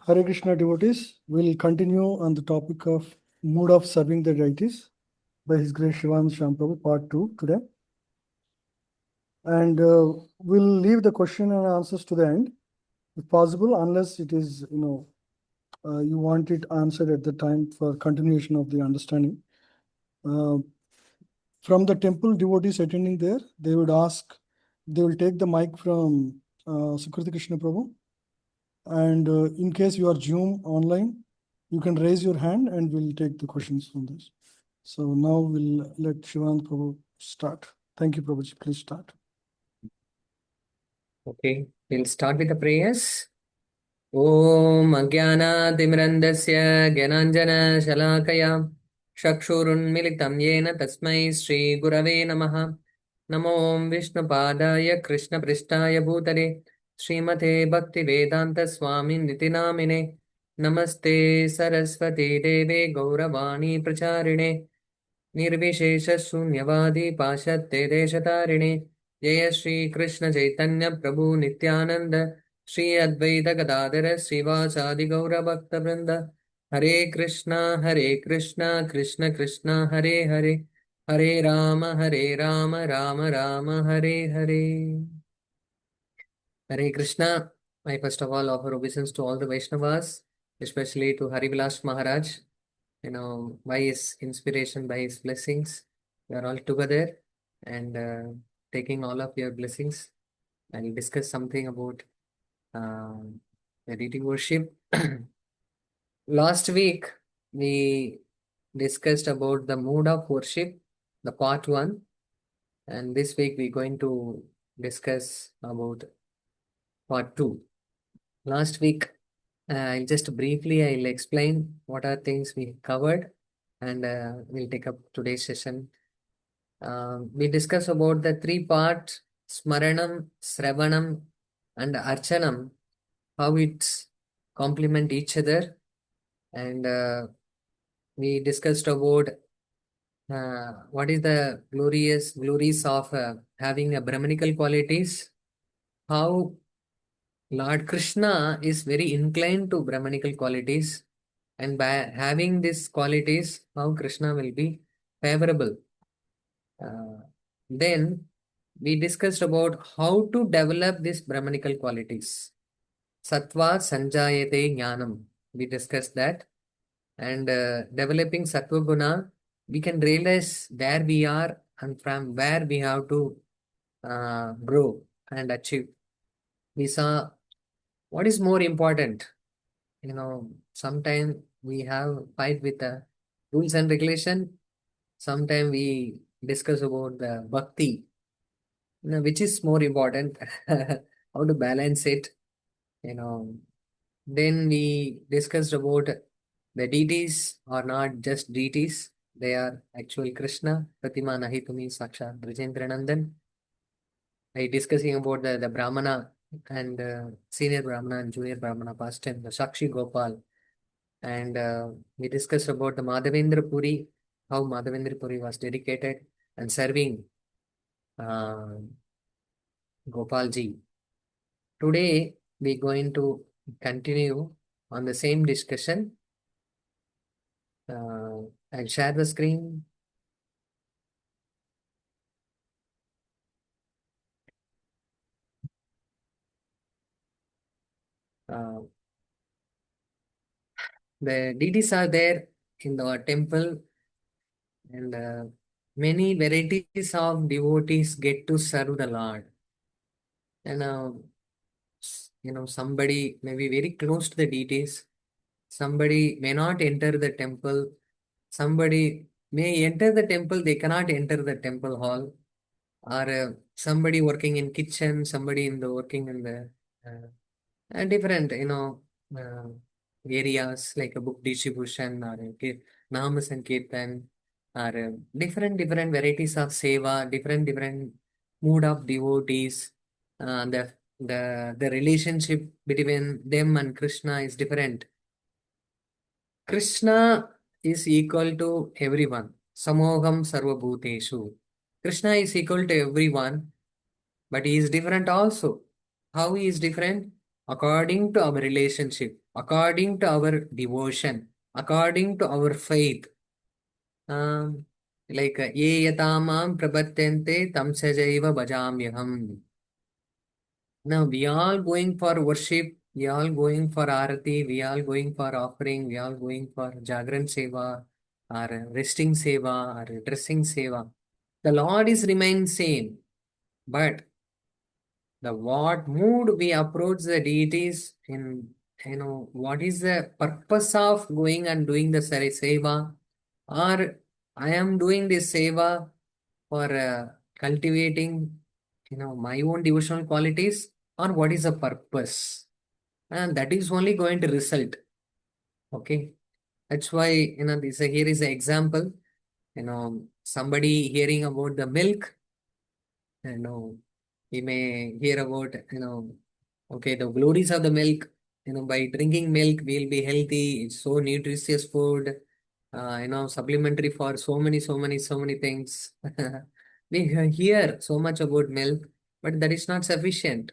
Hare Krishna devotees, we'll continue on the topic of mood of serving the deities by His Grace Sivananda Shyam Prabhu, part 2 today. And we'll leave the question and answers to the end, if possible, unless it is, you want it answered at the time for continuation of the understanding. From the temple devotees attending there, they will take the mic from Sukriti Krishna Prabhu. And in case you are Zoom online, you can raise your hand and we'll take the questions from this. So now we'll let Shivanand Prabhu start. Thank you, Prabhuji. Please start. Okay, we'll start with the prayers. Om Ajnana-timirandasya Gyananjana Shalakaya Chakshurunmilitam Yena Tasmai Shri Gurave Namaha. Namo Om Vishnupadaya Krishna Prishtaya Bhutale Srimate Bhakti Vedanta Swami Nitinamine. Namaste Saraswati Deve Gauravani Pracharine Nirvishesha Sunyavadi Pashatte Deshatarine. Jaya Shri Krishna Chaitanya Prabhu Nityananda Shri Advaita Gadadhara Srivasadi Gaura Bhakta Vrinda. Hare Krishna Krishna Krishna Hare Hare Hare Rama Rama Rama Hare Hare. Hare Krishna. I first of all offer obeisance to all the Vaishnavas, especially to Harivilas Maharaj. By his inspiration, by his blessings, we are all together and taking all of your blessings. I'll discuss something about the deity worship. Last week, we discussed about the mode of worship, the part 1. And this week, we're going to discuss about part 2. Last week, I'll explain what are things we covered and we'll take up today's session. We discuss about the 3 parts, Smaranam, Sravanam and Archanam, how it's complement each other. And we discussed about what is the glories of having a Brahmanical qualities, how Lord Krishna is very inclined to Brahmanical qualities, and by having these qualities, how Krishna will be favorable. Then we discussed about how to develop these Brahmanical qualities. Sattva Sanjayate Jnanam. We discussed that. And developing Sattva Guna, we can realize where we are and from where we have to grow and achieve. We saw what is more important. Sometimes we have fight with the rules and regulation. Sometimes we discuss about the bhakti, which is more important, how to balance it. Then we discussed about the deities are not just deities, they are actual Krishna, Pratima Nahitumi Sakshat Brajendranandan. I discussing about the Brahmana and senior Brahmana and junior Brahmana past time, the Sakshi Gopal. And we discussed about the Madhavendra Puri, how Madhavendra Puri was dedicated and serving Gopalji. Today, we're going to continue on the same discussion. I'll share the screen. The deities are there in the temple, and many varieties of devotees get to serve the Lord. And somebody may be very close to the deities. Somebody may not enter the temple. Somebody may enter the temple, they cannot enter the temple hall. Or somebody working in kitchen, somebody in the working in the different, uh, areas like a book distribution or namas and kirtan, or different varieties of seva, different mood of devotees. The relationship between them and Krishna is different. Krishna is equal to everyone. Samoham sarvabhuteshu. Krishna is equal to everyone, but he is different also. How he is different? according to our relationship, according to our devotion, according to our faith. Um, like ye yatamam prapatyante tamsajaiva bhajamyaham. Now we all going for worship, we all going for arati, we all going for offering, we all going for jagran seva, or resting seva, or dressing seva. The Lord is remain same, but the what mood we approach the deities in, what is the purpose of going and doing the seva, or I am doing this seva for cultivating my own devotional qualities, or what is the purpose, and that is only going to result. Okay, that's why this here is an example. Somebody hearing about the milk, we may hear about, okay, the glories of the milk. By drinking milk, we'll be healthy. It's so nutritious food, supplementary for so many things. We hear so much about milk, but that is not sufficient.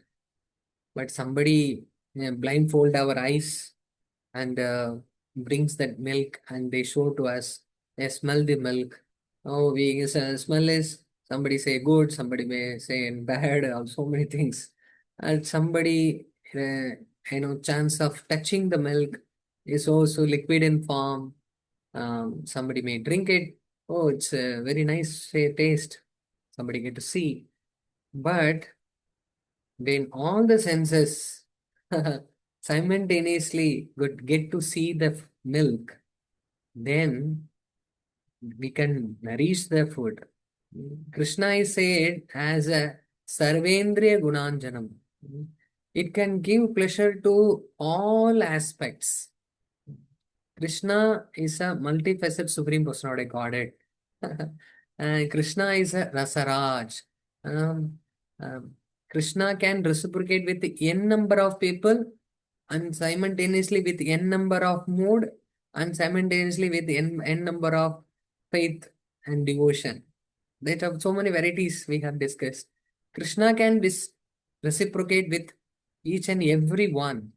But somebody blindfold our eyes and brings that milk and they show to us, they smell the milk. Oh, we smell is, somebody say good, somebody may say bad, or so many things. And somebody, chance of touching the milk is also liquid in form. Somebody may drink it. Oh, it's a very nice taste. Somebody get to see. But when all the senses simultaneously would get to see the milk, then we can nourish the food. Krishna is said as a Sarvendriya Gunanjanam. It can give pleasure to all aspects. Krishna is a multifaceted Supreme Personality Godhead. And Krishna is a Rasaraj. Um, um, Krishna can reciprocate with n number of people, and simultaneously with n number of mood, and simultaneously with n number of faith and devotion. There are so many varieties we have discussed. Krishna can reciprocate with each and every one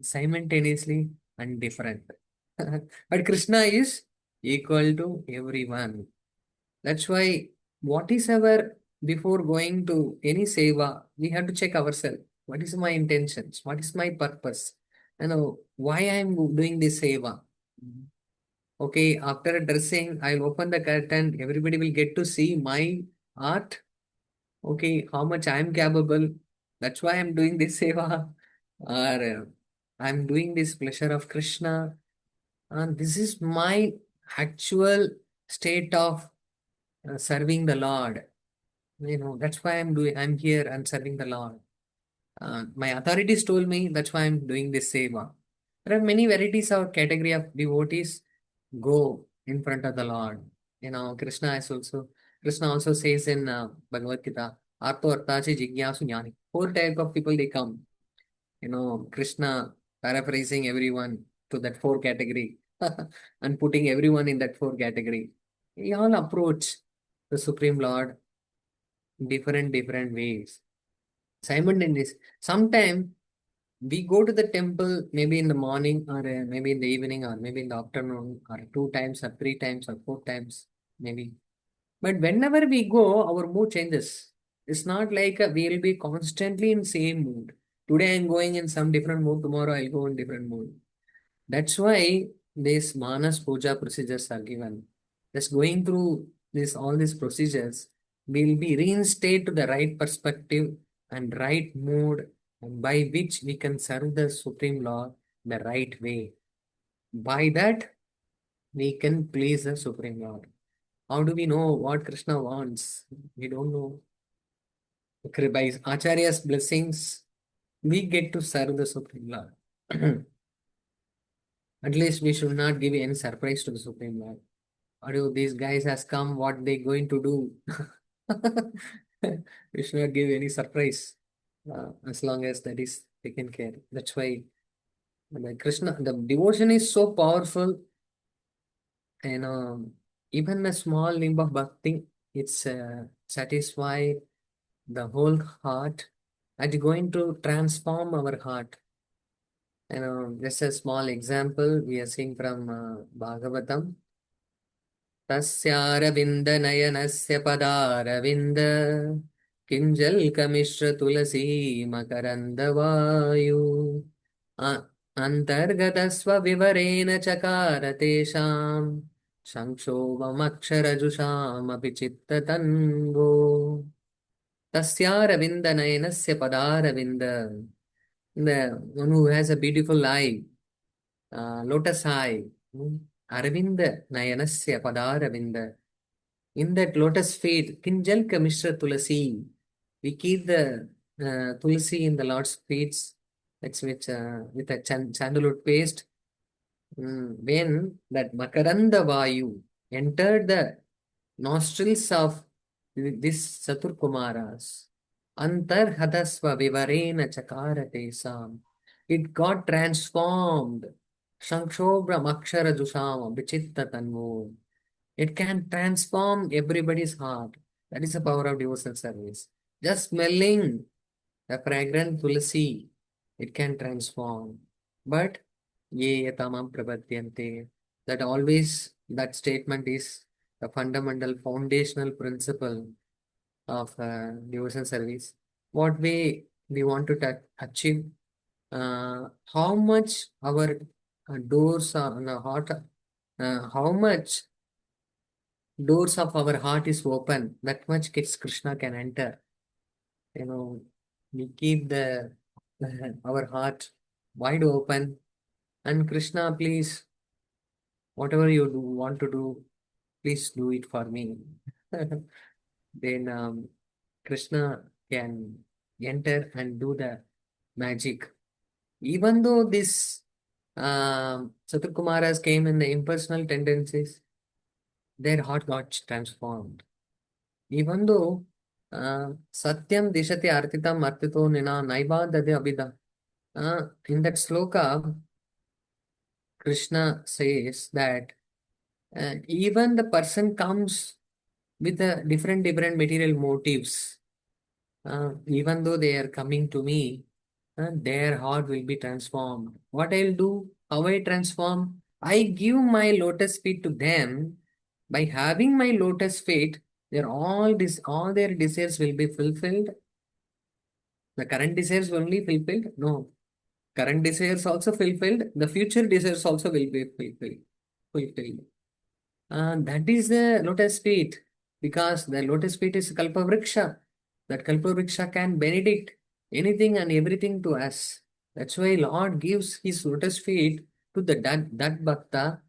simultaneously and different. But Krishna is equal to everyone. That's why what is our, before going to any seva, we have to check ourselves. What is my intentions? What is my purpose? Why I am doing this seva. Okay, after dressing, I'll open the curtain. Everybody will get to see my art. Okay, how much I am capable. That's why I'm doing this seva. Or I'm doing this pleasure of Krishna. And this is my actual state of serving the Lord. That's why I'm here and serving the Lord. My authorities told me, that's why I'm doing this seva. There are many varieties or category of devotees go in front of the Lord. Krishna also says in Bhagavad Gita, Artho Artachi Jigyasu Jnani. Four type of people they come. Krishna paraphrasing everyone to that four category and putting everyone in that four category. We all approach the Supreme Lord different ways. Simultaneous. Sometimes we go to the temple maybe in the morning, or maybe in the evening, or maybe in the afternoon, or two times or three times or four times maybe. But whenever we go, our mood changes. It's not like we'll be constantly in same mood. Today I'm going in some different mood, tomorrow I'll go in different mood. That's why these Manas Puja procedures are given. Just going through all these procedures will be reinstated to the right perspective and right mood, and by which we can serve the Supreme Lord the right way. By that, we can please the Supreme Lord. How do we know what Krishna wants? We don't know. By Acharya's blessings, we get to serve the Supreme Lord. At least we should not give any surprise to the Supreme Lord. Or these guys has come, what they going to do? We should not give any surprise as long as that is taken care. That's why Krishna, the devotion is so powerful, and even a small limb of bhakti, it's satisfy the whole heart and going to transform our heart. Just a small example we are seeing from Bhagavatam. तस्यारविन्दनयनस्य पदारविन्द किञ्जल्कमिश्रतुलसी मकरन्दवायु अन्तर्गतस्वविवरेण चकार तेषाम् संक्षोभमक्षरजुषामपि चित्ततन्वो तस्यारविन्दनयनस्य पदारविन्द. The one who has a beautiful eye, lotus eye, Aravinda Nayanasya Padaravinda. In that lotus feet, Kinjalka Mishra Tulasi. We keep the Tulasi in the Lord's feet, that's which with a sandalwood paste. When that Makaranda Vayu entered the nostrils of this Satur Kumaras, Antarhadasva Vivarena Chakarate Sam, it got transformed. Shankshobra Makshara Jusama Vichitta Tanmo. It can transform everybody's heart. That is the power of devotional service. Just smelling the fragrant tulsi, it can transform. But ye yatamam prabhatyante. That always that statement is the fundamental foundational principle of devotional service. What way we want to achieve, how much our doors are on the heart, how much doors of our heart is open, that much kids Krishna can enter. We keep the our heart wide open, and Krishna, please, whatever you want to do, please do it for me. Then Krishna can enter and do the magic. Even though this Saturkumaras came in the impersonal tendencies, their heart got transformed. Even though Satyam Dishati Artitam Artito Nina Naiva Dade Abhida. In that sloka, Krishna says that even the person comes with a different material motives. Even though they are coming to me, their heart will be transformed. What I'll do, how I transform? I give my lotus feet to them. By having my lotus feet, all their desires will be fulfilled. The current desires only fulfilled? No. Current desires also fulfilled. The future desires also will be fulfilled. That is the lotus feet, because the lotus feet is Kalpavriksha. That Kalpavriksha can benedict anything and everything to us. That's why Lord gives his lotus feet to that bhakta,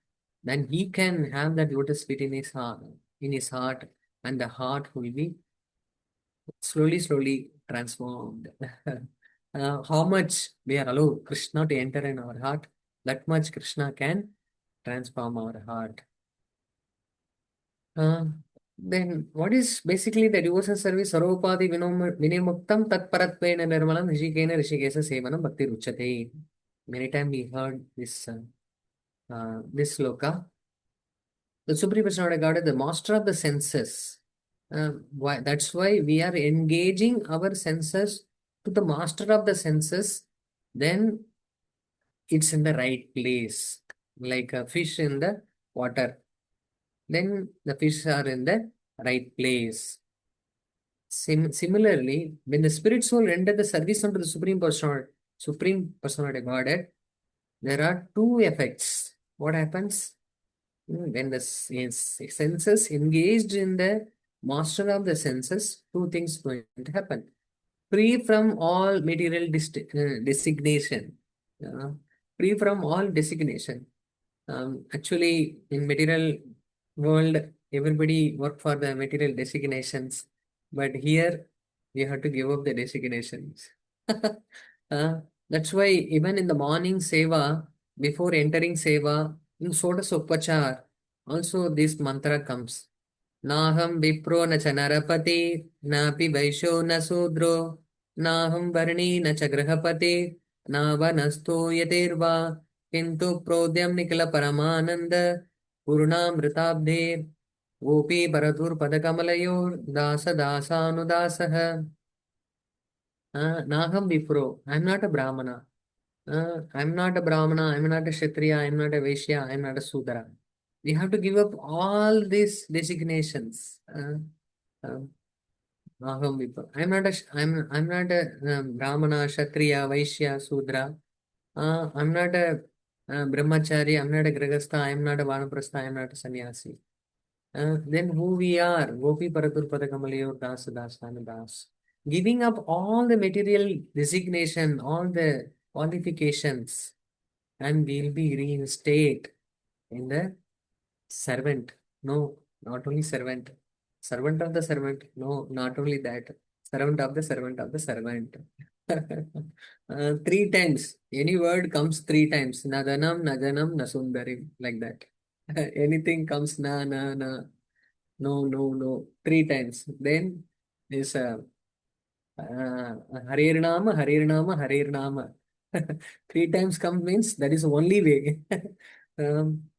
then he can have that lotus feet in his heart, and the heart will be slowly transformed. How much we are allowed Krishna to enter in our heart, that much Krishna can transform our heart. Then what is basically the devotional service? Sarvopadi vinimuktam tatparatvena nirmalam rishikena rishikesa sevanam bhakti ruchate. Many times we heard this sloka. The Supreme Personality God is the master of the senses. That's why we are engaging our senses to the master of the senses. Then it's in the right place, like a fish in the water. Then the fish are in the right place. Similarly, when the spirit soul render the service unto the Supreme Personality Godhead, there are two effects. What happens? When the senses engaged in the master of the senses, two things going to happen. Free from all material designation. Free from all designation. Actually, in material world, everybody work for the material designations, but here we have to give up the designations. That's why even in the morning seva, before entering seva, in Sodas Upachar, also this mantra comes. Naham vipro na cha narapati, napi vaisho na sudro, naham varni na cha grahapati, na vanasto yatirva, किंतु प्रोद्यम निखिल परमानंद पूर्णामृताब्धे गोपी परधुर पदकमलयोर दास दासानुदासः. Naham Vipro. I am not a Brahmana. I'm not a Brahmana, I'm not a Kshatriya, I'm not a Vaishya, I'm not a Sudra. We have to give up all these designations. Aham Vipa. I'm not a Brahmana, Kshatriya, Vaishya, Sudra. I'm not a Brahmachari, I'm not a Grihastha, I'm not a Vanaprastha, I'm not a Sannyasi. Then who we are? Gopi Paratur Padakamalayur Das Das Das. Giving up all the material designation, all the qualifications, and we'll be reinstated in the servant. No, not only servant. Servant of the servant. No, not only that. Servant of the servant of the servant. Three times. Any word comes three times. Nadanam, Najanam, Nasundarim. Like that. Anything comes na. No. Three times. Then is Harirnama, Harirnama, Harirnama. Three times come means that is the only way.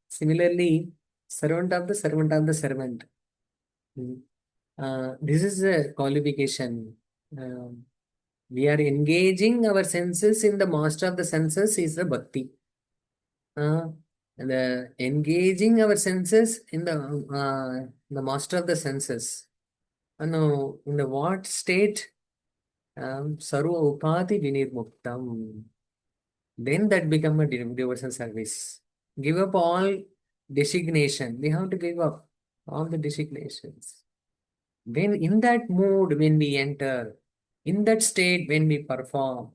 Similarly, servant of the servant of the servant. Mm. This is a qualification. Um, we are engaging our senses in the master of the senses is the bhakti. The engaging our senses in the master of the senses. No, in the what state? Sarva upati vinirmuktam. Then that become a devotion service. Give up all designation. We have to give up all the designations. When in that mood, when we enter, in that state, when we perform,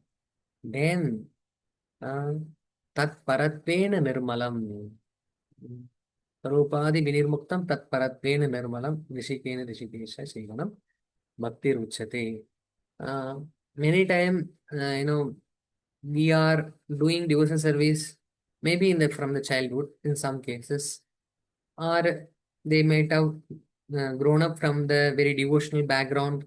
then tat paratvena nirmalam. Sarupadi vinirmuktam tat paratvena nirmalam rishikena rishikesha sevanam bhakti ruchate. Many time, we are doing devotion service, maybe from the childhood in some cases, or they might have grown up from the very devotional background.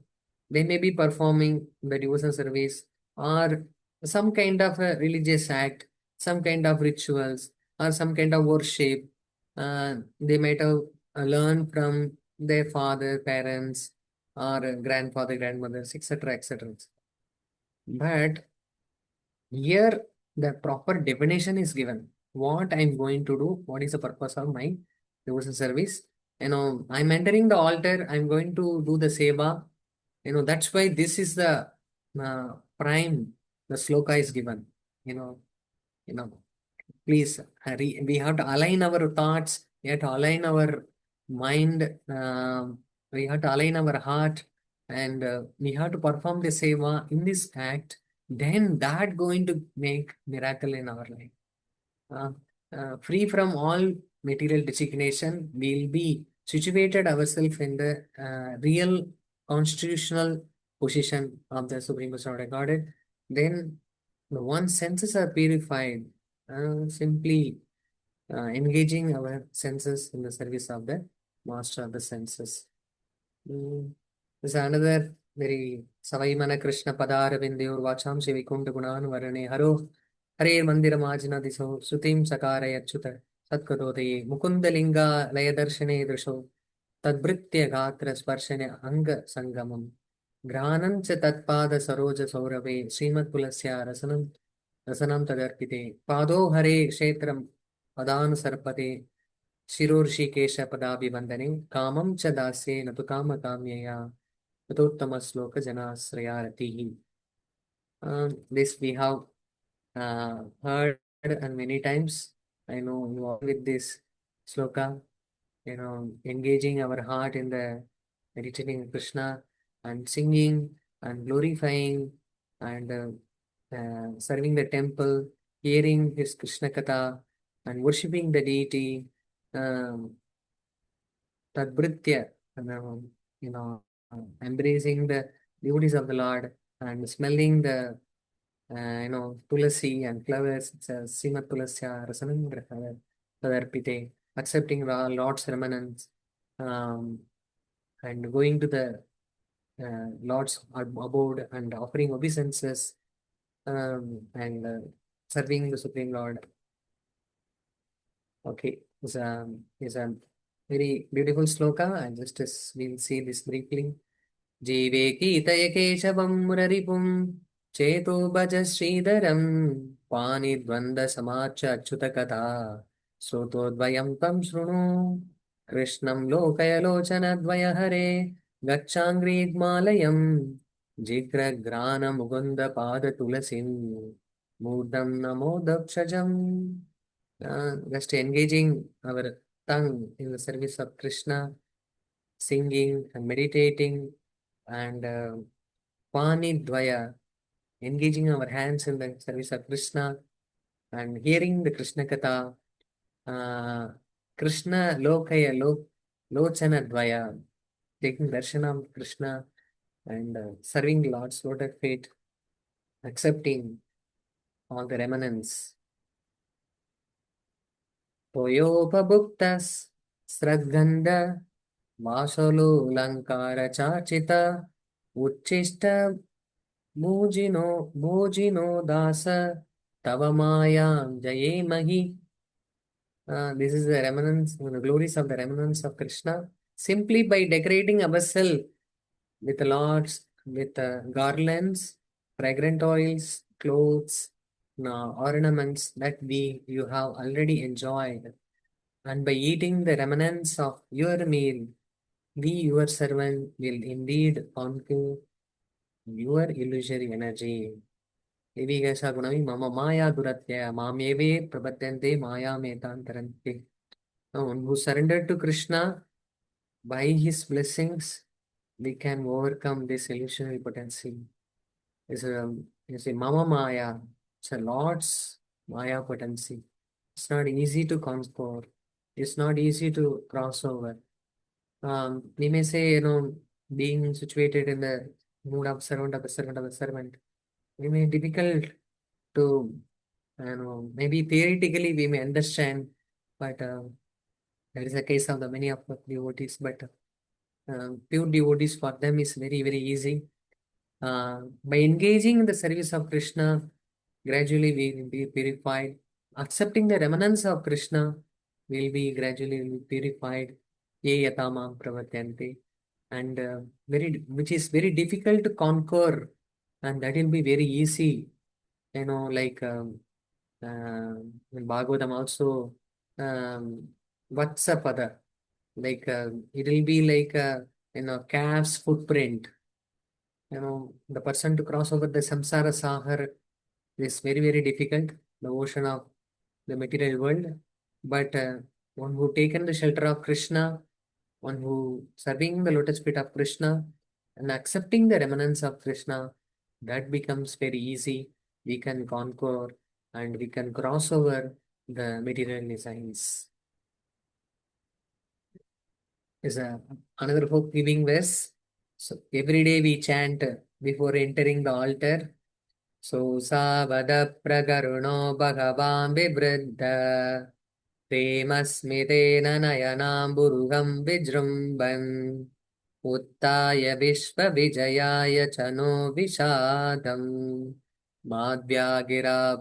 They may be performing the devotion service or some kind of a religious act, some kind of rituals, or some kind of worship. They might have learned from their father, parents, or grandfather, grandmothers, etc., etc. But here, the proper definition is given. What I'm going to do, what is the purpose of my devotion service? I'm entering the altar, I'm going to do the seva. That's why this is the prime, the sloka is given. You know, you know, please, we have to align our thoughts, we have to align our mind, we have to align our heart, and we have to perform the seva in this act. Then that going to make miracle in our life. Uh, Free from all material designation, we'll be situated ourselves in the real constitutional position of the Supreme Personality Godhead. Then the one senses are purified, simply engaging our senses in the service of the master of the senses. There's another very Savaimana Krishna Padara Vindyor Vacham Shivikunda Gunan Varane Haro Hare Mandira Majna Diso Sutim Sakara Yachuta Satkadode Mukundalinga Layadarshane Drisho Tadbritya Gatra Sparshane Anga Sangamam Granam Cha Tatpada Saroja Saurave Srimat Pulasya Rasanam Tadarpite Pado Hare Kshetram Padan Sarpate Shirurshikesha Padabhivandane Kamam Cha Dasye Natu Kama Kamyaya Uttama Sloka Janasrayaratihi. This we have heard and many times. I know involved with this sloka, engaging our heart in the meditating Krishna and singing and glorifying and serving the temple, hearing his Krishna Katha and worshipping the deity, Tadbritya, embracing the beauties of the Lord and smelling the tulasi and flowers, Sima Tulasya, Rasanam Tadarpite, accepting the Lord's remanence, and going to the Lord's abode and offering obeisances, and serving the Supreme Lord. Okay, it's a very beautiful sloka, and just as we'll see this briefly. Jeeve Keetaya Keshavam Muraripum Cheto Bhaja Sridharam पाणिद्वन्द्वसमाच्य अच्युतकथा श्रोतोद्वयं तं शृणु कृष्णं लोकयलोचनद्वयहरे गच्छाङ्घ्रिग्मालयं जिघ्रघ्राणमुकुन्दपादतुलसीं मूर्धं नमो दक्षजम्. Just engaging our tongue in the service of Krishna, singing and meditating, and Pani Dvaya, engaging our hands in the service of Krishna, and hearing the Krishna Katha, uh, Krishna Lokaya Lochana Dvaya, taking darshan of Krishna and serving Lord's lotus feet, accepting all the remnants. Toyopabhuktas Sradganda वासलोऽलङ्कारचार्चित उच्छिष्ट भोजिनो दास तव मायां जयेमहि. This is the remnants, the glories of the remnants of Krishna. Simply by decorating ourselves with lords, with garlands, fragrant oils, clothes, ornaments that you have already enjoyed, and by eating the remnants of your meal, we, your servant, will indeed conquer your illusory energy. Evigasa gunami mama maya duratya mameve prapatyante maya metantarante. One who surrendered to Krishna, by his blessings, we can overcome this illusionary potency. It's a mama maya. It's a Lord's maya potency. It's not easy to conquer. It's not easy to cross over. We may say, being situated in the mood of servant, we may difficult to, maybe theoretically we may understand, but that is the case of the many of the devotees. But pure devotees, for them is very, very easy. By engaging in the service of Krishna, gradually we will be purified. Accepting the remnants of Krishna, will be gradually purified. Ye yatamam pravatyanti. And which is very difficult to conquer, and that will be very easy. Like in Bhagavatam also, what's up other? Like it will be like calf's footprint. The person to cross over the samsara sagar is very, very difficult, the ocean of the material world. But one who taken the shelter of Krishna, one who serving the lotus feet of Krishna and accepting the remnants of Krishna, that becomes very easy. We can conquer and we can cross over the material designs. Is another hope giving verse. So every day we chant before entering the altar. So Savada Pragaruno Bhagavam Vibruddha Premasmitena Nayanamburugam Vijrumban Uttaya Vishwavijayaya Chano Vishadam Madhyagira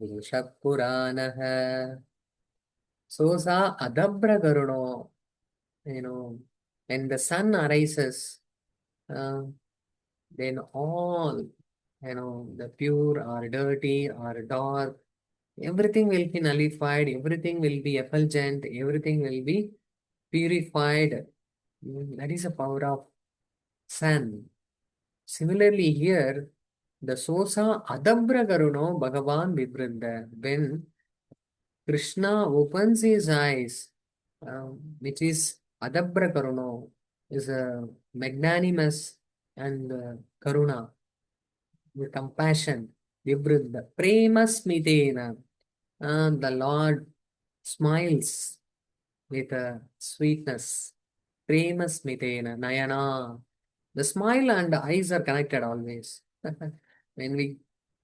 Purushapuranaha. So Sa Adabra Garuno, when the sun arises, then all, the pure or dirty or dark, everything will be nullified, everything will be effulgent, everything will be purified. That is the power of sun. Similarly, here, the Sosa Adabra Garuno Bhagavan Vibrinda, when Krishna opens his eyes, which is Adabra Karuno, is a magnanimous and Karuna, with compassion, Vibruddha, Prema Smitena, the Lord smiles with a sweetness, Prema Smitena, Nayana. The smile and the eyes are connected always. when we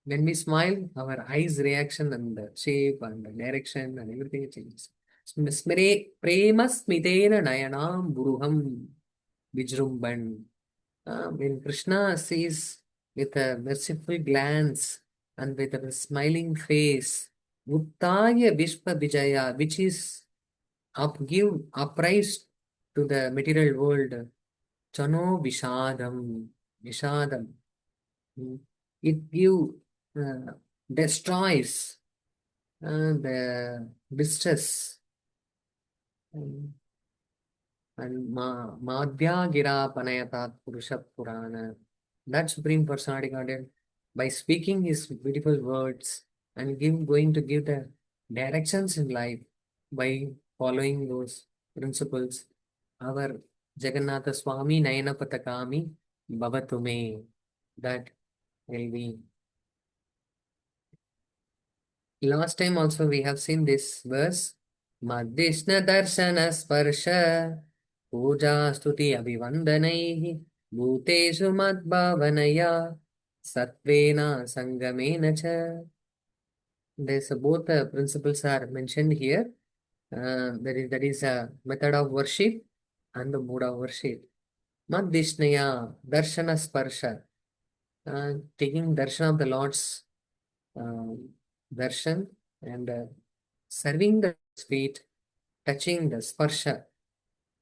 when we smile, our eyes reaction and the shape and the direction and everything changes. Prema Smitena Nayanam Buruham Vijrumban. When Krishna sees with a merciful glance and with a smiling face, Uttaya Vishpa Vijaya, which is uprise to the material world, Chano Vishadam, Vishadam. It give destroys the distress. And Madhya Gira Panayatat Purusha Purana. That Supreme Personality Godhead, by speaking his beautiful words and going to give the directions in life by following those principles, our Jagannatha Swami Nayana Patakami Bhavatume. That will be. Last time also we have seen this verse. Madhishna Darshana Sparsha Puja Stuti Abhivandanaihi Bhuteshu Madbhavanaya Satvena Sangamena Cha. There's both principles are mentioned here. That is a method of worship and the mode of worship. Madhishnaya Darshana Sparsha. Taking darshan of the Lord's darshan and serving the feet, touching the sparsha,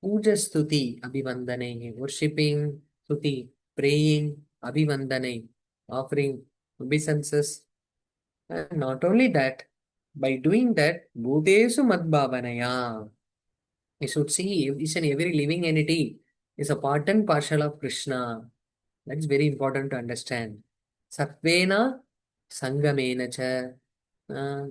puja stuti abhivandane, worshipping stuti, praying abhivandane, offering obeisances. And not only that, by doing that, bhutesu madbhavanaya, we should see each and every living entity is a part and parcel of Krishna. That's very important to understand. Satvena sangamena cha. Uh,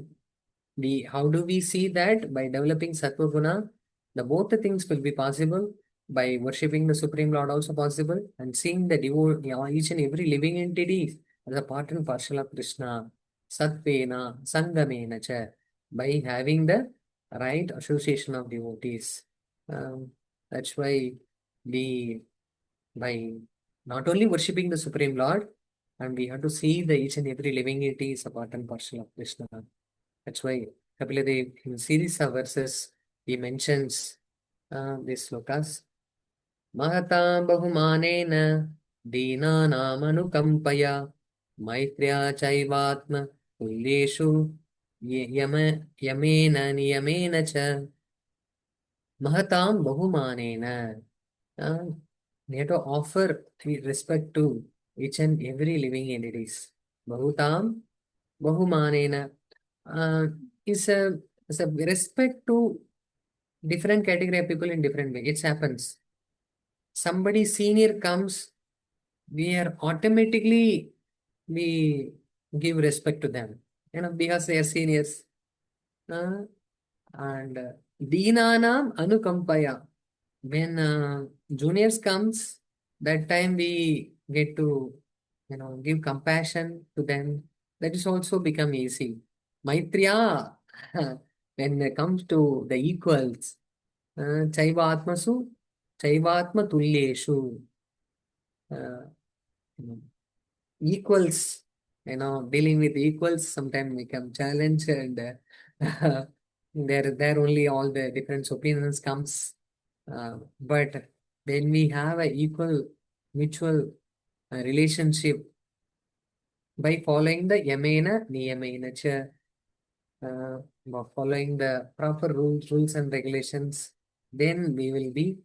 how do we see that? By developing sattva guna, the both the things will be possible. By worshipping the Supreme Lord also possible, and seeing the each and every living entity as a part and parcel of Krishna. Satvena sangamena cha. By having the right association of devotees. Um, that's why we, by not only worshipping the Supreme Lord, and we have to see the each and every living entity is a part and parcel of Krishna. That's why Kapiladev in series of verses he mentions these slokas. Mahatam bahumanena deenanaamanukampaya maitrya chaivatma tulleshu yamena niyamena cha. Mahatam bahumanena. We have to offer respect to each and every living entities. Bahutam bahumanena is a respect to different category of people in different way. It happens. Somebody senior comes, we are automatically we give respect to them, because they are seniors. And Deenanam Anukampaya. When juniors comes, that time we get to give compassion to them. That is also become easy. Maitriya, when it comes to the equals, Chaiva Atmasu, Chaiva Atma Tulyeshu, uh, you know, equals, dealing with equals sometimes become challenge, and there only all the different opinions comes. But when we have a equal mutual relationship by following the yamena niyamena cha, by following the proper rules and regulations, then we will be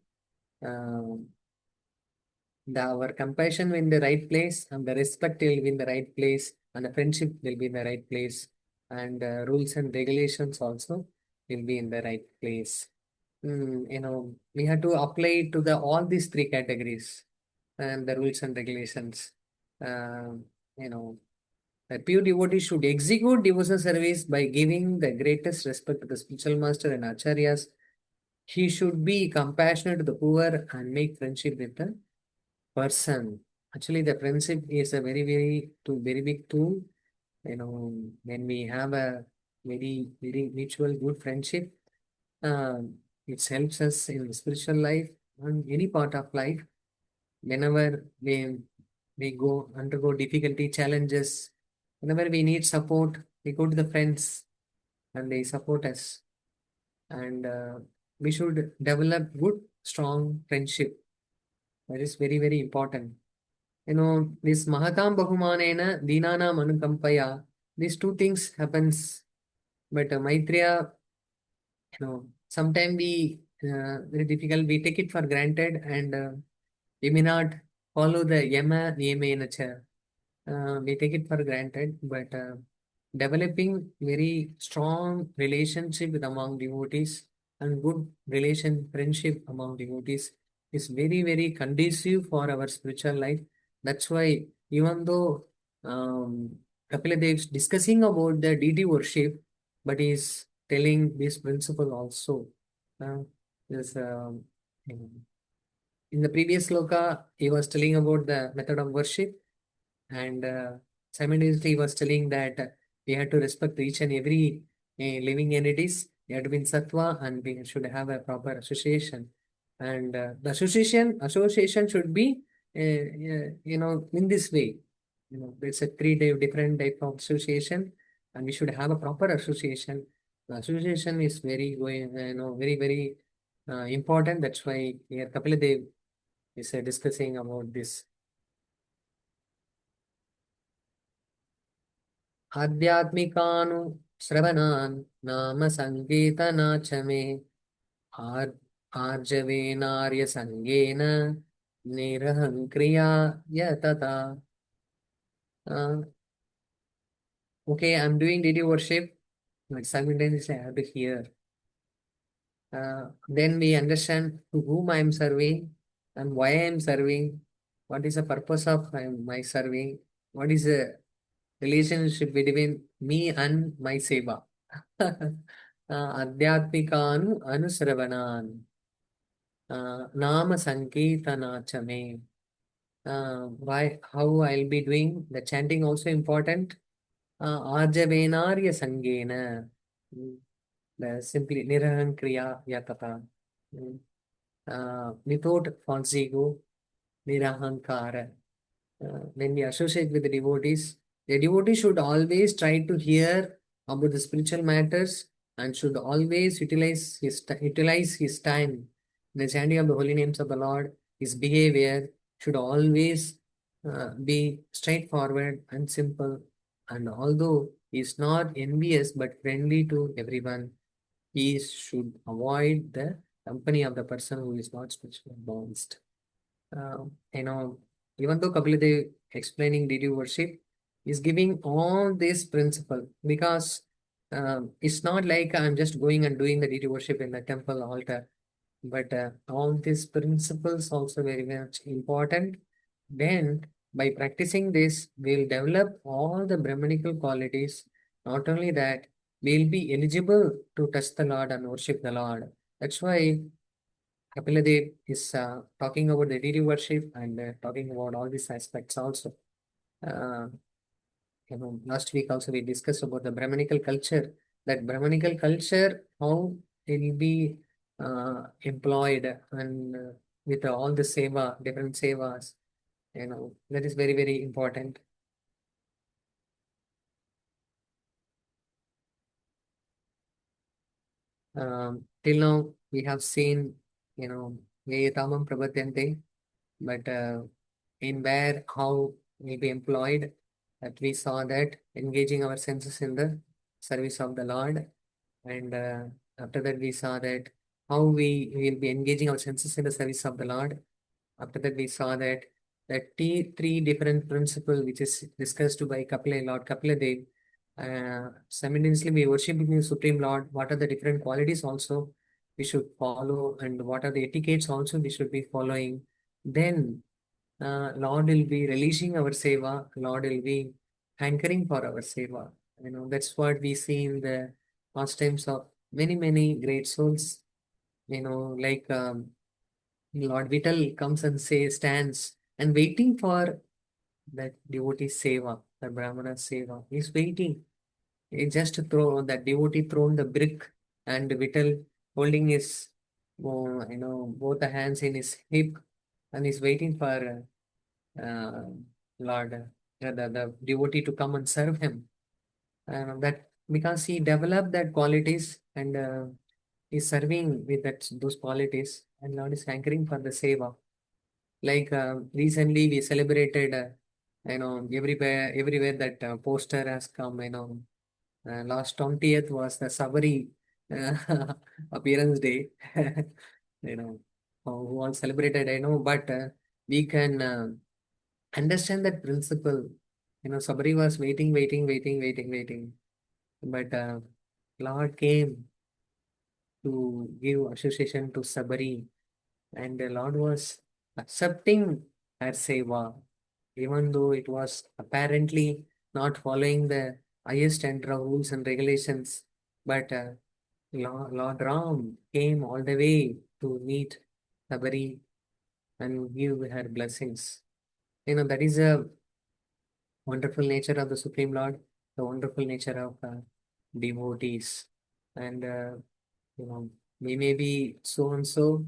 our compassion will in the right place, and the respect will be in the right place, and the friendship will be in the right place, and rules and regulations also will be in the right place. We have to apply it to the all these three categories and the rules and regulations. You know, a pure devotee should execute devotional service by giving the greatest respect to the spiritual master and acharyas. He should be compassionate to the poor and make friendship with the person. Actually, the friendship is a very big tool. When we have a very mutual good friendship, it helps us in spiritual life and any part of life. Whenever we go undergo difficulty, challenges, whenever we need support, we go to the friends and they support us. And we should develop good, strong friendship. That is very important. This Mahatam Bahumanena Dinana Manukampaya, these two things happens. But Maitreya, sometimes we very difficult, we take it for granted, and we may not follow the Yama Niyamena cha. We take it for granted, but developing very strong relationship with among devotees and good friendship among devotees is very, very conducive for our spiritual life. That's why even though Kapila Dev is discussing about the deity worship, but he's telling this principle also. Uh, is, in the previous sloka, he was telling about the method of worship, and simultaneously he was telling that we had to respect each and every living entities. We had to be in sattva, and we should have a proper association. And the association should be, in this way. It's a different type of association, and we should have a proper association. The association is very going, very very important. That's why here Kapila Dev is discussing about this. आध्यात्मिकानु श्रवणान् नाम सङ्गीतनाच मे आर् आर्जवेनार्यसङ्गेन निरहङ्क्रिया यतता. Uh, okay, I'm doing deity worship, but simultaneously I have to hear. Then we understand to whom I am serving and why I am serving, what is the purpose of my serving, what is the relationship between me and my seva. Adhyatmikanu anusravanan nama sankirtanachame. Why, how I'll be doing the chanting also important. Arjavenarya sangena. Simply nirahan kriya yatata. Without false ego, nirahankara. When we associate with the devotee should always try to hear about the spiritual matters and should always utilize his time in the chanting of the holy names of the Lord. His behavior should always be straightforward and simple. And although he is not envious but friendly to everyone, he should avoid the company of the person who is not spiritually advanced. Uh, you know, Even though Kapila Dev explaining deity worship is giving all this principle because it's not like I'm just going and doing the deity worship in the temple altar, but all these principles also very much important. Then by practicing this, we'll develop all the Brahmanical qualities. Not only that, we'll be eligible to touch the Lord and worship the Lord. That's why Kapila Dev is talking about the deity worship and talking about all these aspects also. Uh, Last week also we discussed about the Brahmanical culture. That Brahmanical culture, how it will be employed and with all the seva, different sevas. That is very very important. Till now we have seen, Veyatamam Prabhatyante, but in where how will be employed, that we saw that engaging our senses in the service of the Lord, and after that we saw that how we will be engaging our senses in the service of the Lord. After that we saw that three different principle which is discussed by Lord Kapila Dev. Simultaneously we worship the Supreme Lord. What are the different qualities also we should follow, and what are the etiquettes also we should be following. Then Lord will be releasing our seva. Lord will be hankering for our seva. That's what we see in the pastimes of many, many great souls. Like Lord Vittal comes and stands and waiting for that devotee seva, the Brahmana seva. He's waiting. He just throw that devotee thrown the brick, and Vittal holding his, both the hands in his hip, and he's waiting for uh, Lord, the devotee to come and serve him. That because he developed that qualities and is serving with those qualities, and Lord is hankering for the seva. Like recently we celebrated, everywhere that poster has come. Last 20th was the Sabari appearance day. Who all celebrated, I know, but we can understand that principle. Sabari was waiting. But Lord came to give association to Sabari, and the Lord was accepting her seva, even though it was apparently not following the highest and rules and regulations. But Lord Ram came all the way to meet Sabari and give her blessings. That is a wonderful nature of the Supreme Lord, the wonderful nature of devotees. And we may be so and so,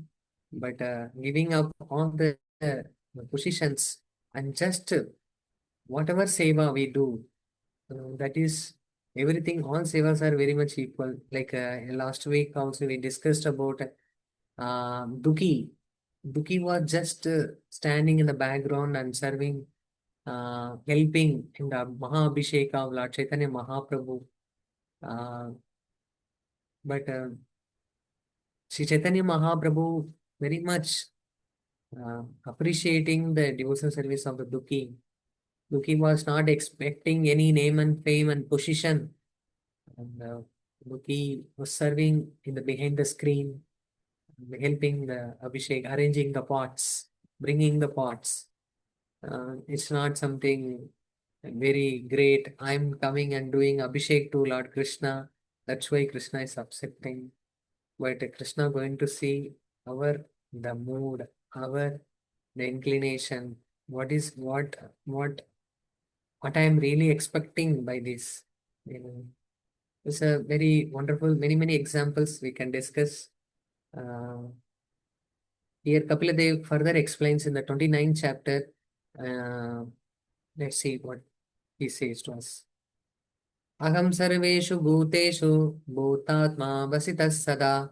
but giving up all the positions and just whatever seva we do, that is everything, all sevas are very much equal. Like last week also we discussed about Duki. Duki was just standing in the background and serving, helping in the Mahabhisheka of Lord Chaitanya Mahaprabhu. Uh, but Sri Chaitanya Mahaprabhu very much appreciating the devotional service of the Duki. Duki was not expecting any name and fame and position. And Duki was serving in the behind the screen, helping the Abhishek, arranging the pots, bringing the pots. It's not something very great. I'm coming and doing Abhishek to Lord Krishna. That's why Krishna is accepting. But Krishna going to see our the mood, our the inclination. What I am really expecting by this. You know, it's a very wonderful. Many examples we can discuss. Uh, Here Kapila further explains in the 29th chapter. Uh, let's see what he says to us. Aham sarveshu bhuteshu bhutatma vasitas sada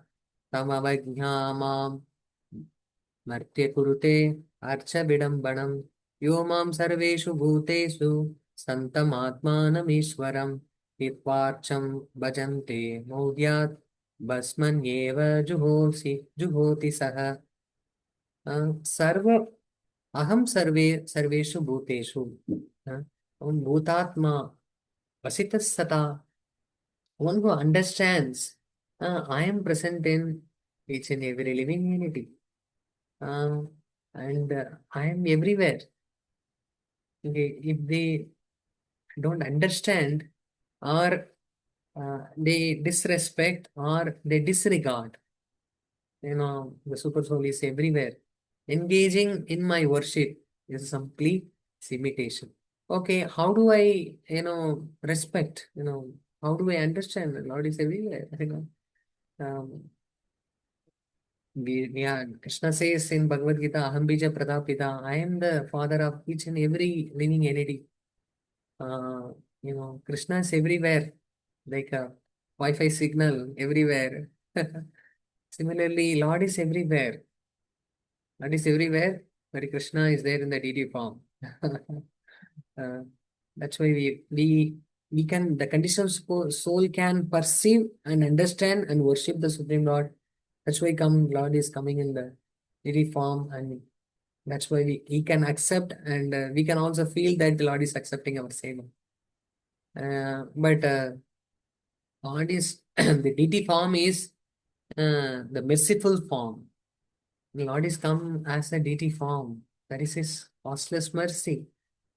tamavajñāmam martya kurute archa vidambanam yo mam sarveshu bhutesu santam atmanam ishwaram hitvarcham bhajante maudyat basmanyeva juhoti saha sarva aham sarveshu bhuteshu bhutatma vasitas sada. One who understands, I am present in each and every living entity, uh, and I am everywhere. Okay, if they don't understand, or they disrespect, or they disregard, the super soul is everywhere. Engaging in my worship is a complete imitation. Okay, how do I, respect? How do I understand? The Lord is everywhere. Um, Krishna says in Bhagavad Gita, Aham Bija Pradapita, I am the father of each and every living entity. Krishna is everywhere, like a Wi-Fi signal everywhere. Similarly, Lord is everywhere. Lord is everywhere, but Krishna is there in the deity form. Uh, that's why we can, the conditioned soul can perceive and understand and worship the Supreme Lord. That's why Lord is coming in the deity form, and that's why he can accept, and we can also feel that the Lord is accepting our seva. But Lord is the deity form is the merciful form. The Lord is come as a deity form. That is his costless mercy.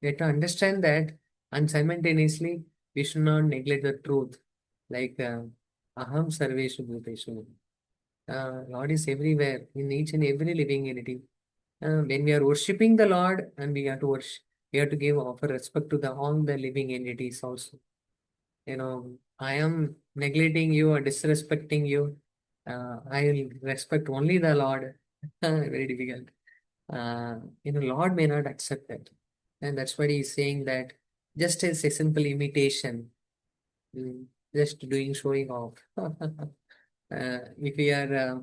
We have to understand that, and simultaneously we should not neglect the truth. Like Aham Sarveshu Bhuteshu. Lord is everywhere in each and every living entity. When we are worshipping the Lord, and we have to worship, we have to give offer respect to all the living entities also. I am neglecting you or disrespecting you. I will respect only the Lord. Very difficult. Lord may not accept that. And that's why he's saying that just as a simple imitation, just doing showing off. If we are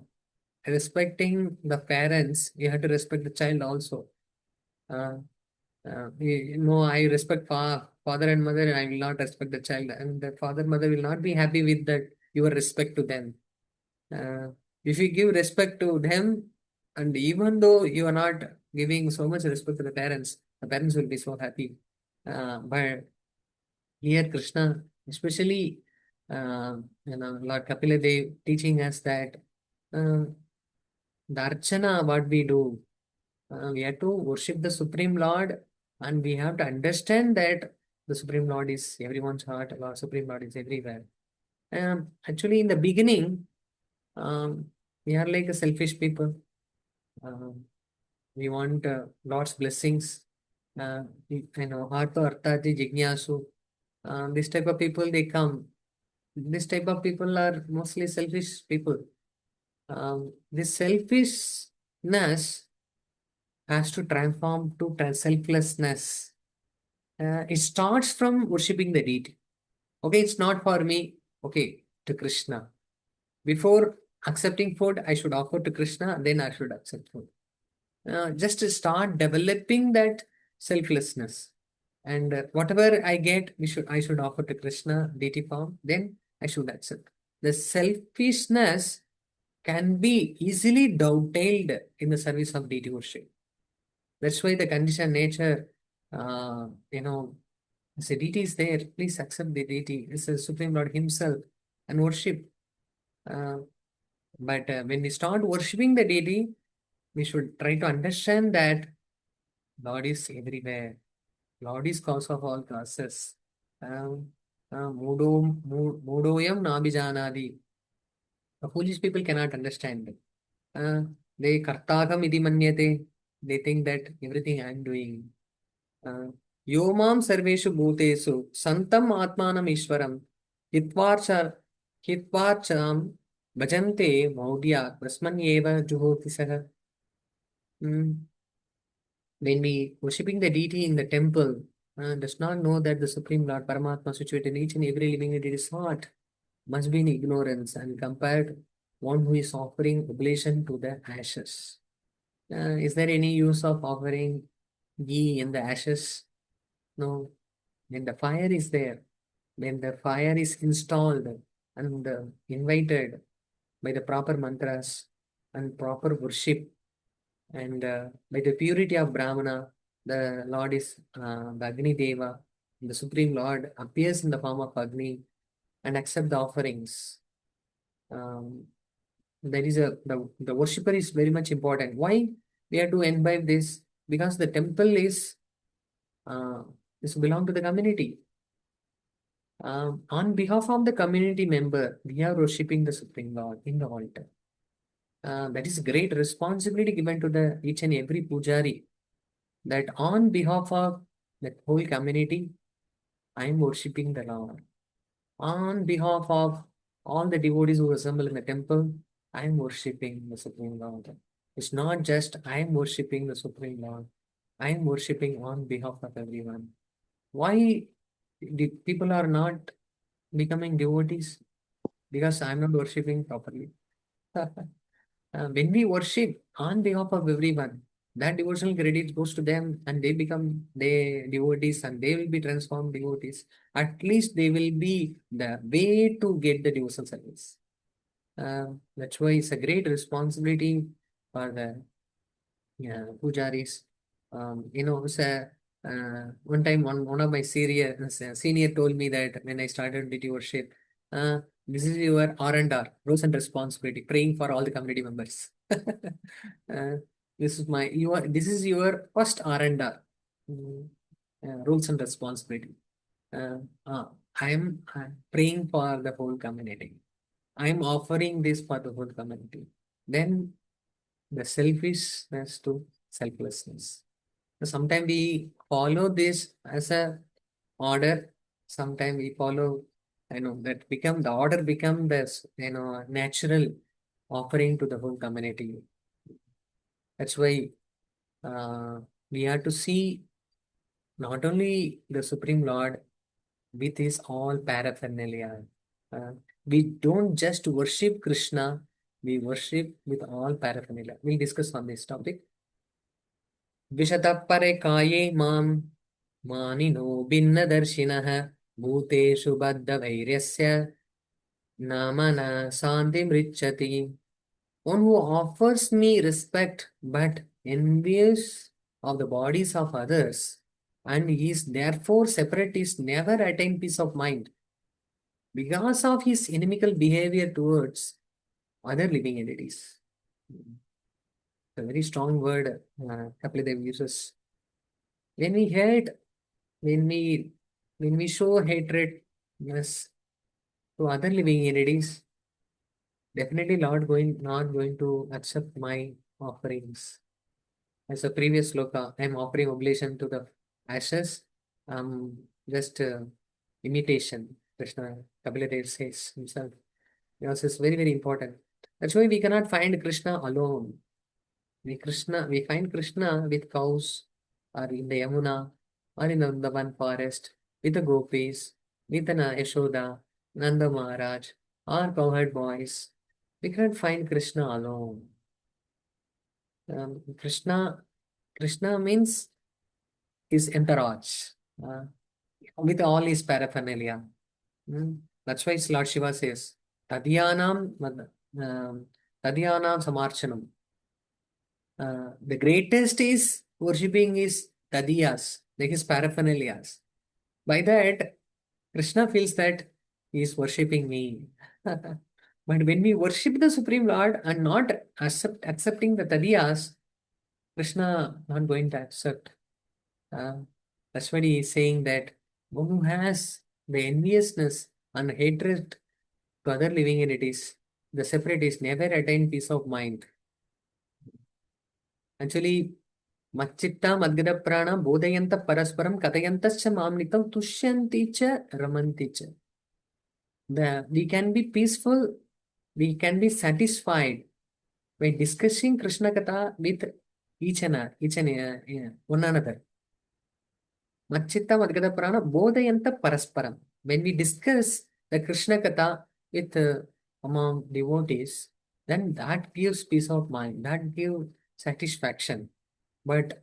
respecting the parents, we have to respect the child also. I respect father and mother, I will not respect the child. And the father, mother will not be happy with that, your respect to them. If you give respect to them, and even though you are not giving so much respect to the parents will be so happy. But here Krishna, especially Lord Kapila Dev teaching us that uh, the archana, what we do, we have to worship the Supreme Lord, and we have to understand that the Supreme Lord is everyone's heart, Lord Supreme Lord is everywhere. Actually, in the beginning, um, we are like a selfish people. Um, we want Lord's blessings. Artha Arthati Jignasu. This type of people, they come. This type of people are mostly selfish people. This selfishness has to transform to selflessness. It starts from worshipping the deity. Okay, it's not for me. Okay, to Krishna. Before accepting food, I should offer to Krishna, then I should accept food. Just to start developing that selflessness. And whatever I get, I should offer to Krishna, deity form, then I should accept. The selfishness can be easily dovetailed in the service of deity worship. That's why the conditioned nature, uh, you know, the deity is there. Please accept the deity. It's the Supreme Lord Himself and worship. Uh, but when we start worshipping the deity, we should try to understand that Lord is everywhere. Lord is cause of all causes. Um, Mudoyam Nabijanadi. The foolish people cannot understand. Uh, they kartagam iti manyate. They think that everything I am doing. Yomam sarveshu bhutesu santam atmanam ishwaram hitvarcha hitvarcham bhajante maudya brahmanyeva juhoti saha. Mm. When we worshipping the deity in the temple, does not know that the Supreme Lord Paramatma situated in each and every living entity's heart must be in ignorance and compared one who is offering oblation to the ashes. Is there any use of offering ghee in the ashes? No. When the fire is there, when the fire is installed and invited by the proper mantras and proper worship, and by the purity of Brahmana, the Lord is the Agni Deva, the Supreme Lord appears in the form of Agni and accept the offerings. Um, that is the worshipper is very much important. Why we have to imbibe this? Because the temple uh, is belong to the community. On behalf of the community member, we are worshipping the Supreme Lord in the altar. That is great responsibility given to the each and every pujari, that on behalf of the whole community, I am worshipping the Lord. On behalf of all the devotees who assemble in the temple, I am worshipping the Supreme Lord. It's not just I am worshipping the Supreme Lord. I am worshipping on behalf of everyone. Why the people are not becoming devotees? Because I'm not worshipping properly. When we worship on behalf of everyone, that devotional credit goes to them and they become the devotees and they will be transformed devotees. At least they will be the way to get the devotional service. That's why it's a great responsibility for the pujaris. One time one of my senior told me that when I started deity worship, uh, this is your R&R, roles and responsibility, praying for all the community members. This is your first R&R, rules and responsibility. Uh, uh, I'm praying for the whole community. I'm offering this for the whole community. Then the selfishness to selflessness. Sometimes we follow this as a order. Sometimes we follow, that become the order become this, natural offering to the whole community. That's why uh, we have to see not only the Supreme Lord with his all paraphernalia. Uh, we don't just worship Krishna, we worship with all paraphernalia. We'll discuss on this topic. विशतः परे काये मां मानिनो भिन्नदर्शिनः भूतेषु बद्धवैर्यस्य नामना शान्तिमृच्छति. One who offers me respect but envious of the bodies of others, and is therefore separate is never attain peace of mind because of his inimical behavior towards other living entities. A very strong word Kapila uses. When we hate, when we when we show hatred, yes, to other living entities, definitely not going to accept my offerings. As a previous sloka, I am offering oblation to the ashes. Just imitation. Krishna Kapila Dev says himself. Yes, it's very, very important. That's why we cannot find Krishna alone. We find Krishna with cows, or in the Yamuna, or in the Vrindavan forest, with the gopis, with an Yashoda, Nanda Maharaj, or cowherd boys. We cannot find Krishna alone. Krishna, Krishna means his entourage, uh, with all his paraphernalia. That's why Lord Shiva says, um, Tadyanam Samarchanam. The greatest is worshipping his Tadiyas, like his paraphernalias. By that, Krishna feels that he is worshipping me. But when we worship the Supreme Lord and not accepting the Tadiyas, Krishna not going to accept. Uh, that's why he is saying that one who has the enviousness and hatred to other living entities, the separatists never attain peace of mind. Actually, Machitta Madgada Prana Bodhayanta Parasparam Katayantascha Mamnitam Tushyanti cha Ramanti cha. We can be peaceful, we can be satisfied by discussing Krishna Katha with one another. Machitta Madgada Prana Bodhayanta Parasparam. When we discuss the Krishna Katha with among devotees, then that gives peace of mind, that gives satisfaction. But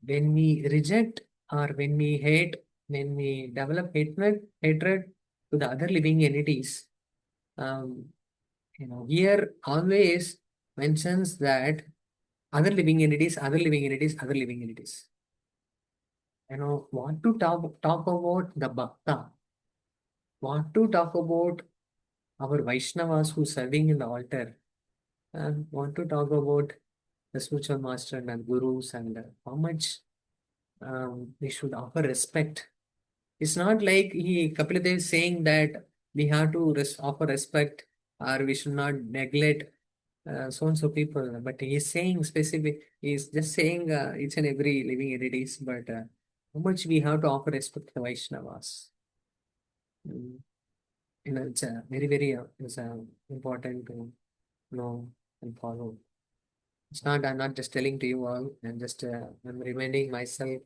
when we reject or when we hate, when we develop hatred to the other living entities, um, here always mentions that other living entities, other living entities, other living entities. Want to talk about the bhakta, want to talk about our Vaishnavas who serving in the altar, and want to talk about the spiritual master and gurus and how much we should offer respect. It's not like Kapila is saying that we have to offer respect or we should not neglect so and so people. But he's saying specific, he's just saying each and every living entities, but how much we have to offer respect to the Vaishnavas. Mm, it's very, very it's, important to know and follow. It's not, I'm not just telling to you all, I'm reminding myself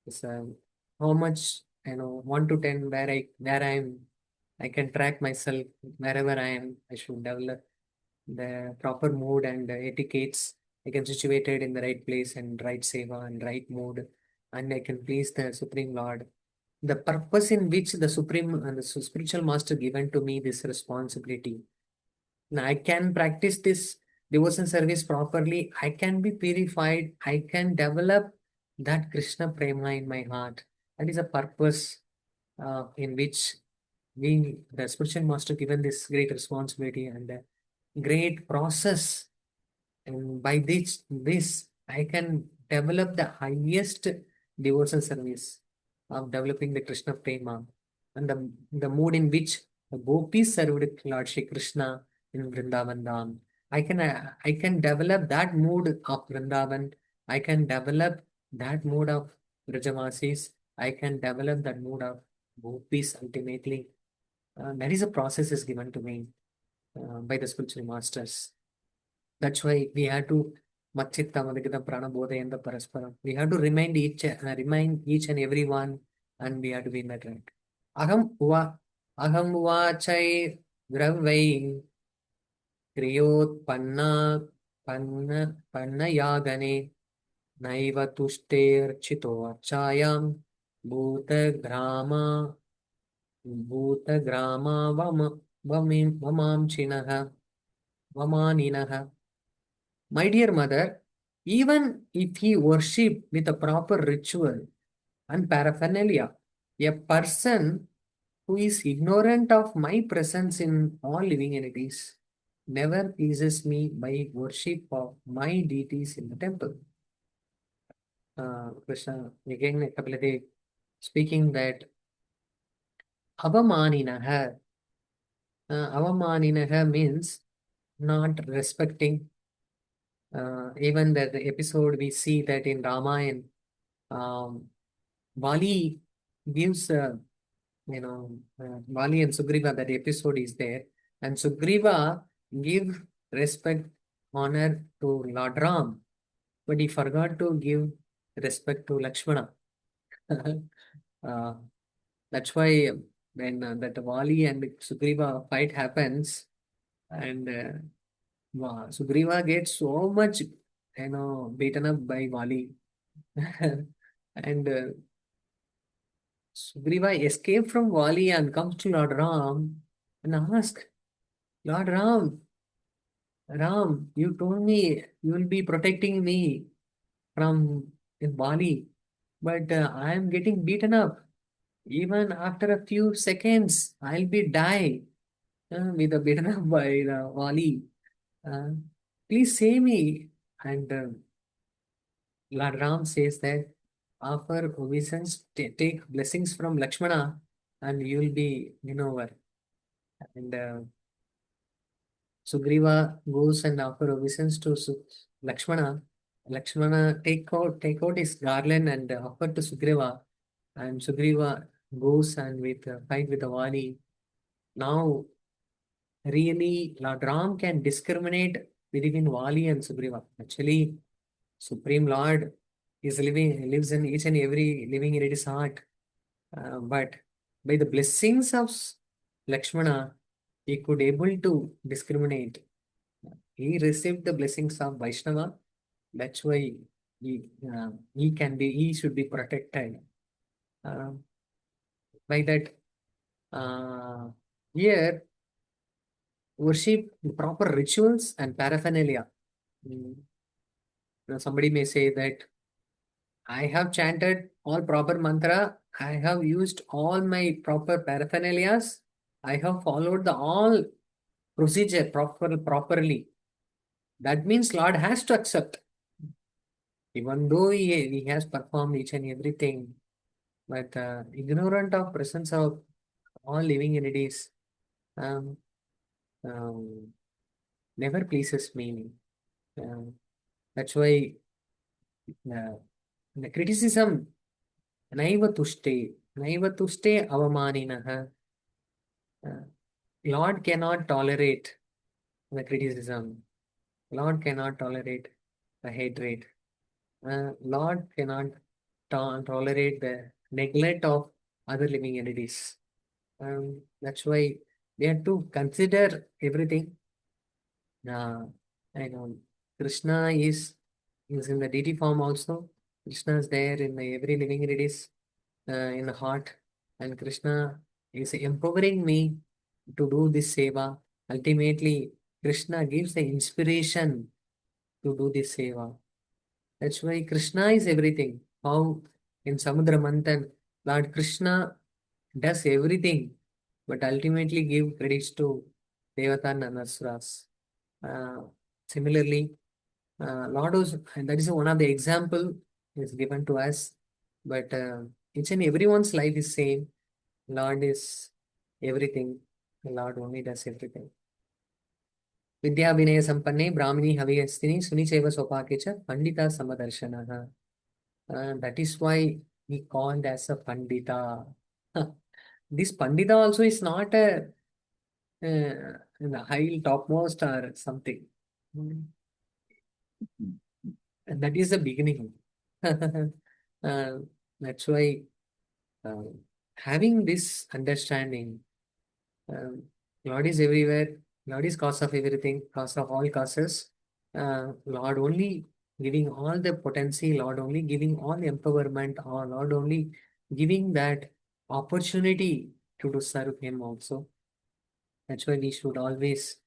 is how much 1 to 10 where I can track myself wherever I am. I should develop the proper mood and etiquettes. I can situated in the right place and right seva and right mood, and I can please the Supreme Lord. The purpose in which the Supreme and the spiritual master given to me this responsibility. Now I can practice this devotion service properly. I can be purified. I can develop that Krishna prema in my heart. That is a purpose in which the spiritual master, given this great responsibility and a great process. And by this I can develop the highest devotion service of developing the Krishna prema and the mood in which the gopis served Lord Shri Krishna in Vrindavan Dham. I can develop that mood of Vrindavan. I can develop that mood of Brajavasis. I can develop that mood of gopis ultimately. That is a process is given to me by the spiritual masters. That's why we have to Machitta Madhikita Prana Bodha and the Parasparam. We have to remind each and every one, and we have to be in that right. Aham vachai gravai kriyotpanna pannayagane naiva tushterchito achayam bhutagrama bhutagrama vamamchinaha vamaninaha. My dear mother, even if he worship with a proper ritual, and paraphernalia. A person who is ignorant of my presence in all living entities never pleases me by worship of my deities in the temple. Krishna again a couple of days speaking that avamaninaha. Avamaninaha means not respecting. Even that the episode we see that in Ramayana, um, Vali gives, Vali and Sugriva, that episode is there, and Sugriva give respect, honor to Lord Ram, but he forgot to give respect to Lakshmana. uh, that's why when that Vali and Sugriva fight happens, and Sugriva gets so much, beaten up by Vali. And Sugriva escaped from Vali and comes to Lord Ram and asks, Lord Ram, you told me you will be protecting me from Vali, but I am getting beaten up. Even after a few seconds, I'll be die with a beaten up by the Vali. Uh, please save me. And Lord Ram says that offer obeisance, take blessings from Lakshmana, and you will be over. And Sugriva goes and offer obeisance to Lakshmana. Lakshmana take out his garland and offer to Sugriva, and Sugriva goes and with fight with the Vali. Now, really, Lord Ram can discriminate between Vali and Sugriva. Actually, Supreme Lord lives in each and every living in his heart. But by the blessings of Lakshmana, he could able to discriminate. He received the blessings of Vaishnava. That's why he should be protected. Uh, by that, uh, here worship proper rituals and paraphernalia. Mm, somebody may say that I have chanted all proper mantra. I have used all my proper paraphernalias. I have followed the all procedure properly. That means Lord has to accept, even though he has performed each and everything. But ignorant of presence of all living entities um, um, never pleases me. Um, that's why uh, the criticism naiva tushte avamaninaha. Uh, Lord cannot tolerate the criticism. Lord cannot tolerate the hatred. Lord cannot tolerate the neglect of other living entities. That's why we have to consider everything. Uh, I know Krishna is in the deity form also. Krishna is there in every living entities in the heart, and Krishna is empowering me to do this seva. Ultimately, Krishna gives the inspiration to do this seva. That's why Krishna is everything. How in Samudra Manthan, Lord Krishna does everything, but ultimately give credits to Devata and Asuras. Uh, Similarly, Lord was, and that is one of the example is given to us, but each and everyone's life is same. Lord is everything. The Lord only does everything. Vidya Vinaya Sampanne Brahmini Haviyastini Sunicheva Sopake cha Pandita Samadarshanaha. That is why he called as a Pandita. This Pandita also is not in the high topmost or something. Mm. And that is the beginning. uh, that's why uh, having this understanding, um, Lord is everywhere. Lord is cause of everything, cause of all causes. Lord only giving all the potency, Lord only giving all empowerment, or Lord only giving that opportunity to serve Him also. That's why we should always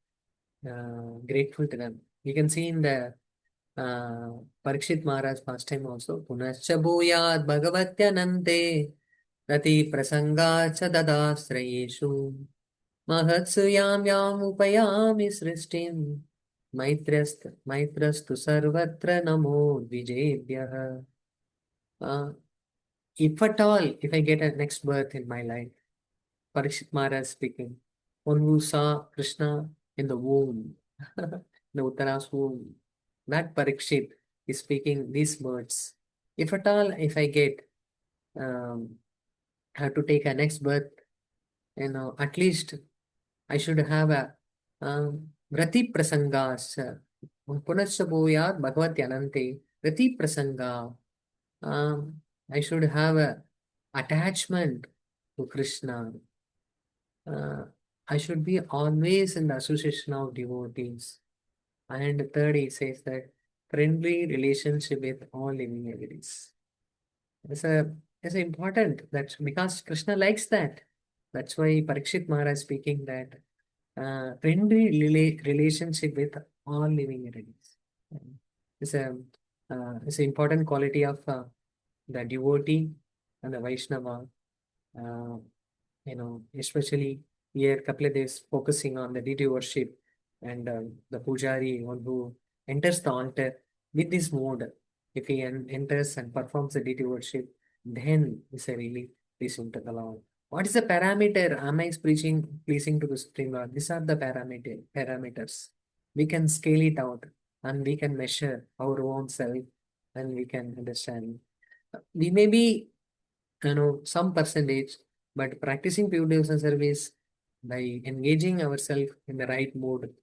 grateful to them. You can see in the Parikshit Maharaj past time also. Punascha bhuyat bhagavatyanante rati prasanga cha dadasrayeshu mahatsu yam upayami srishtim maitrastu sarvatra namo dvijebhyah. If at all, if I get a next birth in my life, Parikshit Maharaj speaking, one who saw Krishna in the womb, the Uttara's womb, that Parikshit is speaking these words. If at all, if I get, um, have to take a next birth, at least I should have a Vrati Prasangas, Punascha Bhuyat Bhagavati Anante, Vrati Prasanga. I should have a attachment to Krishna. I should be always in the association of devotees. And third, he says that friendly relationship with all living entities. It's a it's important. That's because Krishna likes that. That's why Parikshit Maharaj is speaking that friendly relationship with all living entities. It's a it's an important quality of the devotee and the Vaishnava. Uh, especially here Kapiladev is focusing on the deity worship and the pujari, one who enters the altar with this mode. If he enters and performs the deity worship, then is a really pleasing to the Lord. What is the parameter? Am I pleasing to the Supreme Lord? These are the parameters. We can scale it out and we can measure our own self and we can understand. We may be some percentage, but practicing pure devotion service by engaging ourselves in the right mode,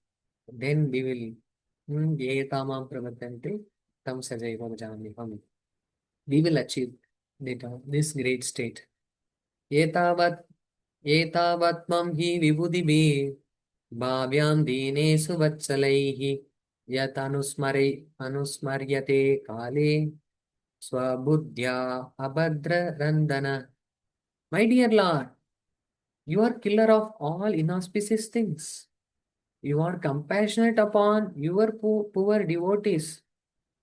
then we will ye tamam pravatante tam sajaiva bhajamiham. We will achieve this great state. Etavat etavatmam hi vibhudibi bhavyam dinesu vatsalaihi yat anusmaryate kale swabudhya abhadra randana. My dear Lord, you are killer of all inauspicious things. You are compassionate upon your poor devotees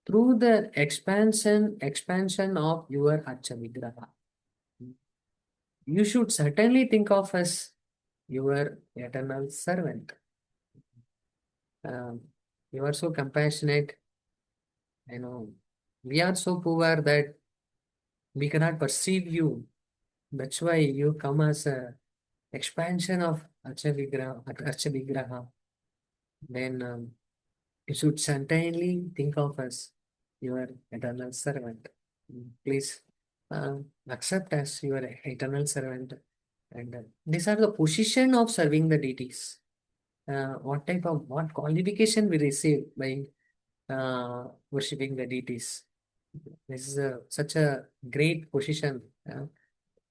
through the expansion of your Archa Vigraha. You should certainly think of us, your eternal servant. Um, you are so compassionate. We are so poor that we cannot perceive you. That's why you come as a expansion of Archa Vigraha. Then you should certainly think of us, your eternal servant. Please accept us, your eternal servant. And these are the position of serving the deities. What qualification we receive by worshipping the deities. This is such a great position.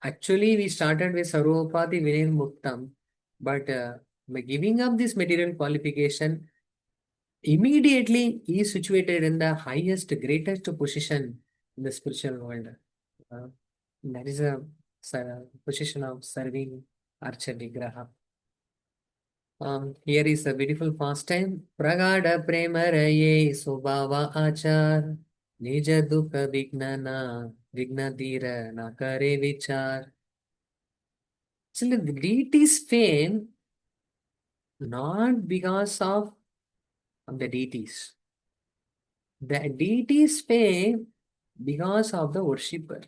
Actually, we started with Sarvopati Vinir Muktam, but by giving up this material qualification, immediately he is situated in the highest, greatest position in the spiritual world. Uh, that is a position of serving Archa Vigraha. Here is a beautiful pastime. Pragada Premaraye Subhava Achar Nija Dukha Vignana Vignadira Nakare Vichar. Actually, the deity's fame not because of the deities. The deity's fame because of the worshipper,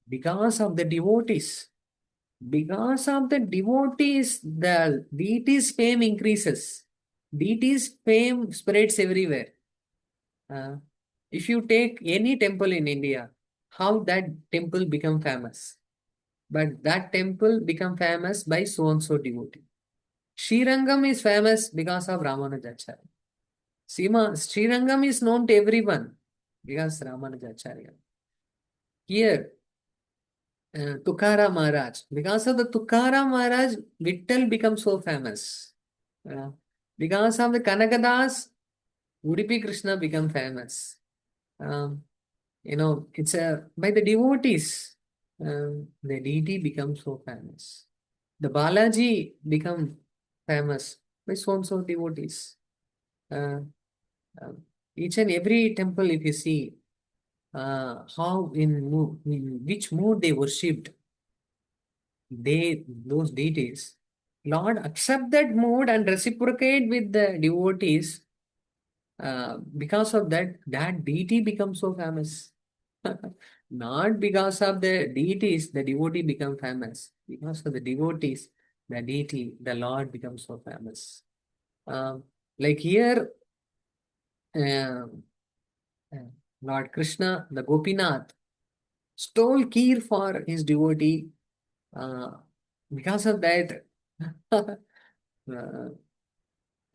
because of the devotees. Because of the devotees, the deity's fame increases. Deity's fame spreads everywhere. If you take any temple in India, how that temple become famous? But that temple become famous by so and so devotee. Srirangam is famous because of Ramanujacharya. Srirangam is known to everyone because Ramanujacharya. Here, Tukaram Maharaj. Because of the Tukaram Maharaj, Vittal becomes so famous. Because of the Kanakadas, Udupi Krishna become famous. It's by the devotees, the deity becomes so famous. The Balaji become famous by so and so devotees. Uh, each and every temple, if you see how in which mood they worshipped those deities, Lord accept that mood and reciprocate with the devotees. Because of that, that deity becomes so famous. Not because of the deities, the devotee become famous. Because of the devotees, the deity, the Lord becomes so famous. Um, like here, um, uh, Lord Krishna, the Gopinath, stole kheer for his devotee. Uh, because of that,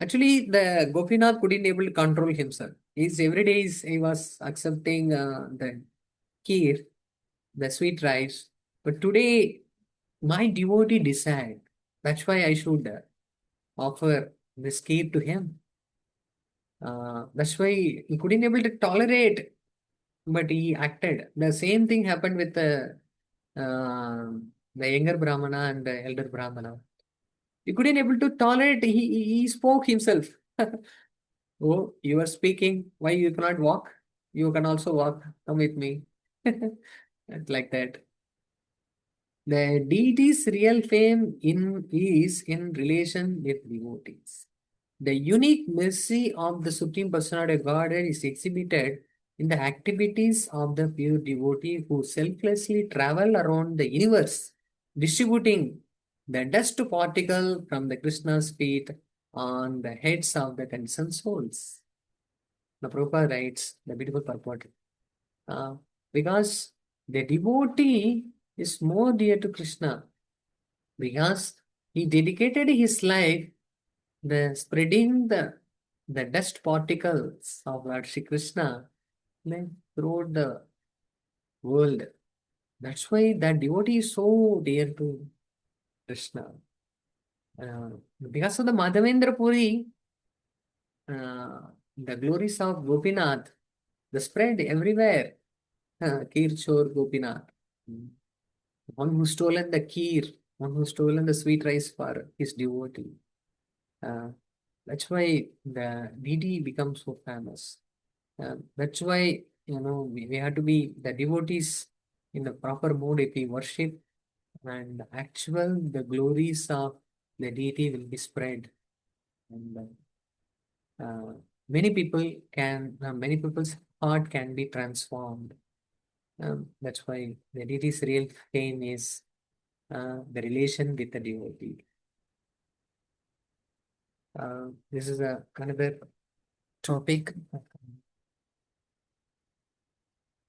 actually, the Gopinath couldn't able to control himself. He was accepting the kheer, the sweet rice. But today, my devotee decide. That's why I should offer this kheer to him. That's why he couldn't able to tolerate, but he acted. The same thing happened with the younger Brahmana and the elder Brahmana. He couldn't able to tolerate. He spoke himself. Oh, you are speaking. Why you cannot walk? You can also walk. Come with me. Like that. The deity's real fame is in relation with devotees. The unique mercy of the Supreme Personality of Godhead is exhibited in the activities of the pure devotee who selflessly travel around the universe, distributing the dust particle from the Krishna's feet on the heads of the concerned souls. The Prabhupada writes the beautiful purport. Uh, because the devotee is more dear to Krishna because he dedicated his life the spreading the dust particles of Lord Shri Krishna like, throughout the world. That's why that devotee is so dear to Krishna. Uh, because of the Madhavendra Puri, the glories of Gopinath, the spread everywhere. Kirchor Gopinath. One who stolen the kheer, one who stolen the sweet rice for his devotee. Uh, that's why the deity becomes so famous. That's why we have to be the devotees in the proper mood if we worship, and actual the glories of the deity will be spread, and uh, many people's heart can be transformed. That's why the deity's real fame is the relation with the devotee. This is another topic.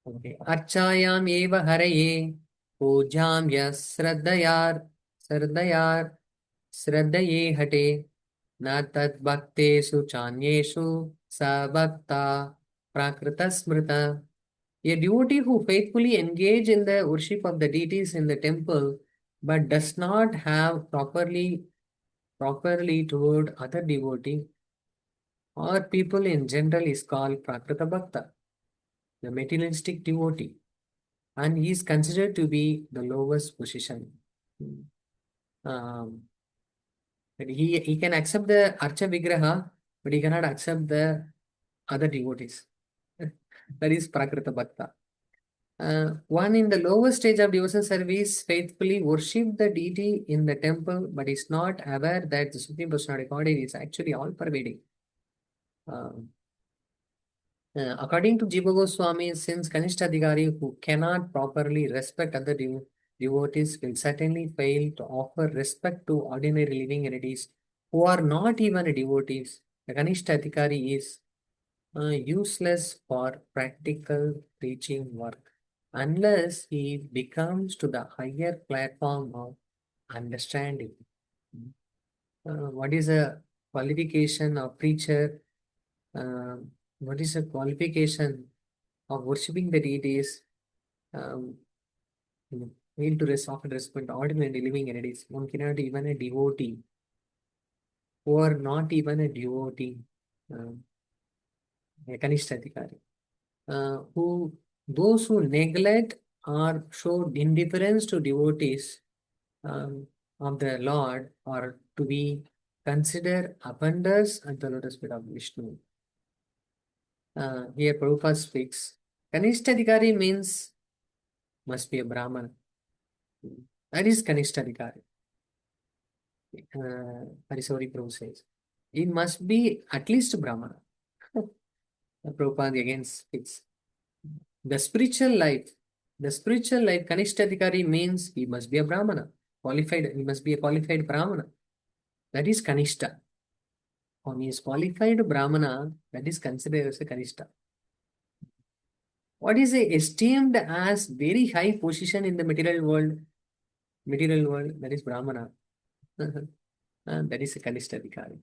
Okay. Archayam eva haraye pujam yas श्रद्धयार श्रद्धये हटे न तद भक्तेषु चान्येषु स भक्ता prakrita smrita. A devotee who faithfully engage in the worship of the deities in the temple but does not have properly toward other devotee or people in general is called prakrita bhakta, the materialistic devotee, and he is considered to be the lowest position. Um, but he can accept the Archa Vigraha, but he cannot accept the other devotees. That is Prakrita Bhakta. One in the lower stage of devotion service faithfully worship the deity in the temple, but is not aware that the Supreme Personality Godhead is actually all pervading. According to Jiva Goswami, since Kanishta Adhikari who cannot properly respect other devotees will certainly fail to offer respect to ordinary living entities who are not even devotees. The Kanishta Adhikari is useless for practical teaching work unless he becomes to the higher platform of understanding. What is a qualification of preacher? Um, what is a qualification of worshipping the deities? Um, Fail to offer respect to ordinary living entities. One cannot even a devotee who are not even a devotee. A Kanishta Adhikari. Who those who neglect or show indifference to devotees um, of the Lord are to be considered offenders at the lotus feet of Vishnu. Here Prabhupada speaks. Kanishtadhikari means must be a Brahmana. That is Kanishtadhikari. Harisori Prabhu says. It must be at least Brahmana. Prabhupada again speaks. The spiritual life, Kanishtadhikari means he must be a Brahmana. He must be a qualified Brahmana. That is Kanishta. When he is qualified Brahmana, that is considered as a Kanishta. What is esteemed as very high position in the material world? That is Brahmana. And that is a Kanishtadhikari.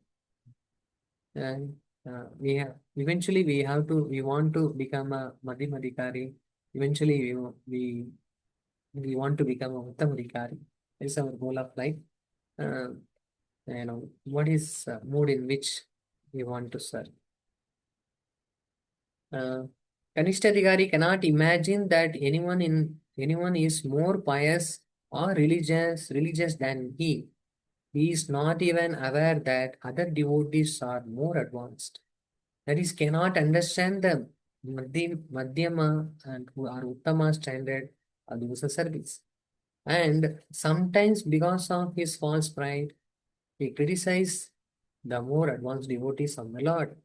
And we want to become a Madhyamadhikari. Eventually we want to become a Uttamadhikari. That is our goal of life. What is mood in which we want to serve. Kanishtadhikari cannot imagine that anyone is more pious or religious than he. He is not even aware that other devotees are more advanced. That is, cannot understand the Madhyama and who are Uttama standard of the service. And sometimes, because of his false pride, he criticizes the more advanced devotees of the Lord,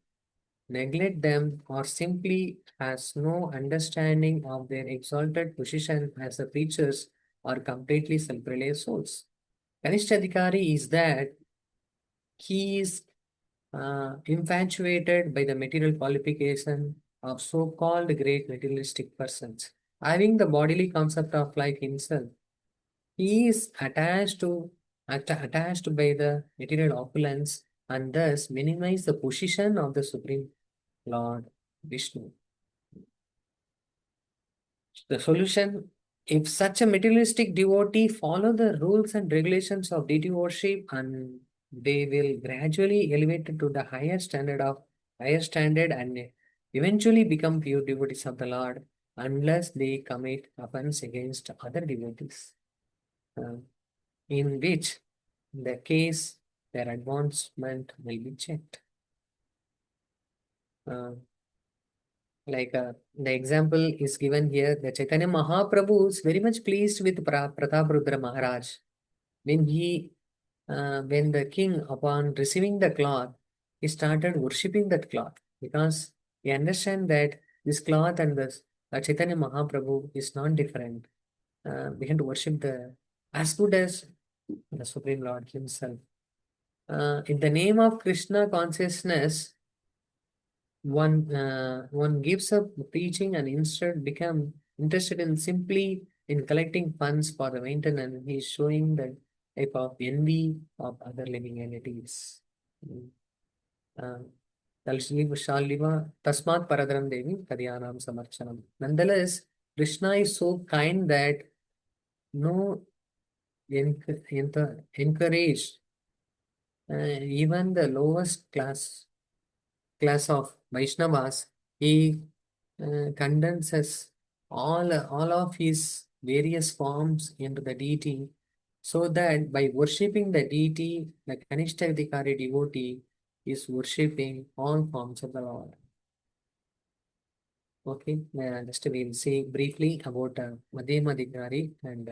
neglect them, or simply has no understanding of their exalted position as the preachers or completely self-reliant souls. Kanishtadhikari is that he is infatuated by the material qualification of so-called great materialistic persons. Having the bodily concept of life himself, he is attached by the material opulence and thus minimize the position of the Supreme Lord Vishnu. The solution, if such a materialistic devotee follow the rules and regulations of deity worship, and they will gradually elevate to the higher standard and eventually become pure devotees of the Lord, unless they commit offense against other devotees, in which the case their advancement will be checked. The example is given here. The Chaitanya Mahaprabhu is very much pleased with Prataprudra Maharaj. When the king, upon receiving the cloth, he started worshipping that cloth because he understand that this cloth and the Chaitanya Mahaprabhu is not different. We have to worship as good as the Supreme Lord himself. In the name of Krishna consciousness, one gives up preaching and instead become interested in simply in collecting funds for the maintenance. He is showing the type of envy of other living entities. Tasmat Paradram Devi Kadyanam Samarchanam. Nonetheless, Krishna is so kind that no encouraged even the lowest class of Vaishnavas. He condenses all of his various forms into the deity, so that by worshipping the deity, the Kanishtadhikari devotee is worshipping all forms of the Lord. Okay, just we'll see briefly about Madhyamadhikari, and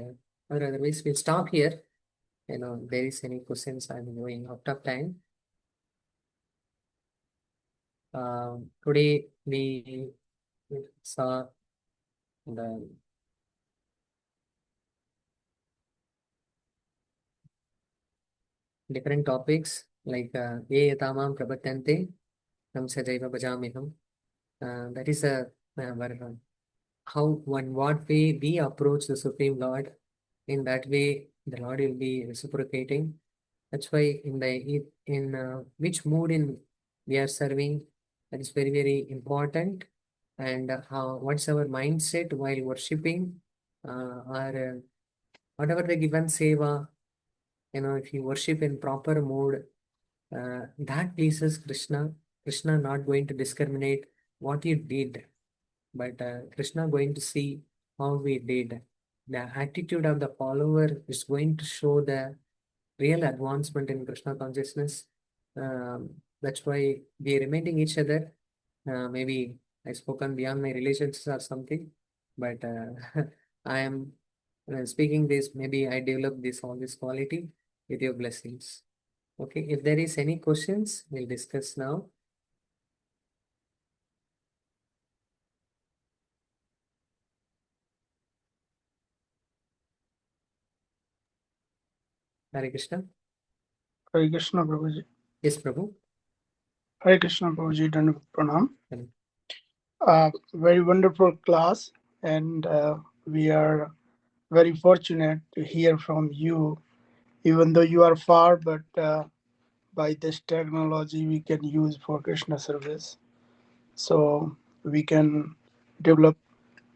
otherwise we'll stop here. There is any questions, I'm going out of time. Today we saw the different topics like Ye Yatamam Prabhatyante Tam Sajaiva Bhajamiham. That is what way we approach the Supreme Lord. In that way, the Lord will be reciprocating. That's why in which mood we are serving, that is very, very important. And what's our mindset while worshipping, or whatever the given seva, if you worship in proper mood, that pleases Krishna. Krishna not going to discriminate what you did, but Krishna going to see how we did. The attitude of the follower is going to show the real advancement in Krishna consciousness. That's why we are reminding each other. Maybe I spoken beyond my relations or something, but I am speaking this. Maybe I develop this all this quality with your blessings. Okay, if there is any questions, we'll discuss now. Hare Krishna. Hare Krishna, Prabhuji. Yes, Prabhu. Hare Krishna, Prabhuji. Dandavat Pranam. Hello. Very wonderful class, and we are very fortunate to hear from you, even though you are far, but by this technology we can use for Krishna service. So we can develop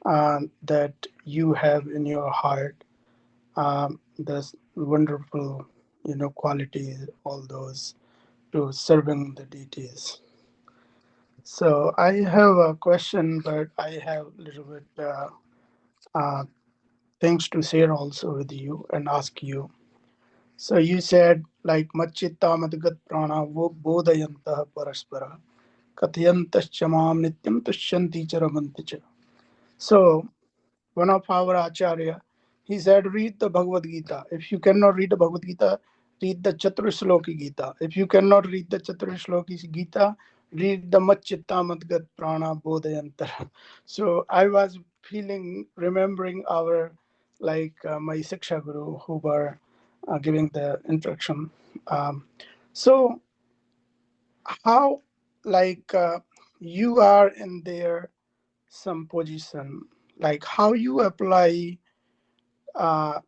that you have in your heart, this wonderful, qualities, all those to serving the deities. So I have a question, but I have a little bit uh, things to share also with you and ask you. So you said like Machitta Madgat Prana Bodhayantah Paraspara Katyantaschamam Nityam Tushyanti Charamanticha. So one of our Acharya, he said, read the Bhagavad Gita. If you cannot read the Bhagavad Gita, read the Chaturshloki Gita. If you cannot read the Chaturshloki Gita, read the Machitta Madgat Prana Bodhayantara. So I was remembering our, my Siksha Guru who were giving the instruction. So how, you are in there some position, like how you apply uh,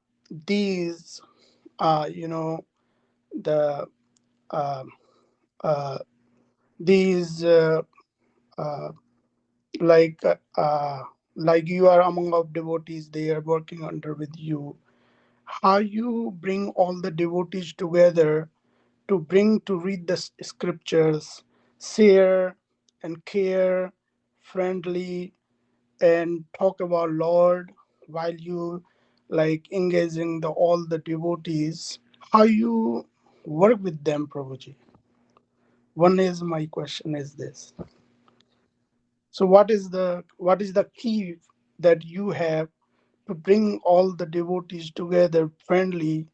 these, the uh, uh, these like like you are among of devotees, they are working under with you. How you bring all the devotees together to read the scriptures, share and care, friendly, and talk about Lord while you like engaging all the devotees. How you work with them, Prabhuji? One is my question is this. So what is the key that you have to bring all the devotees together friendly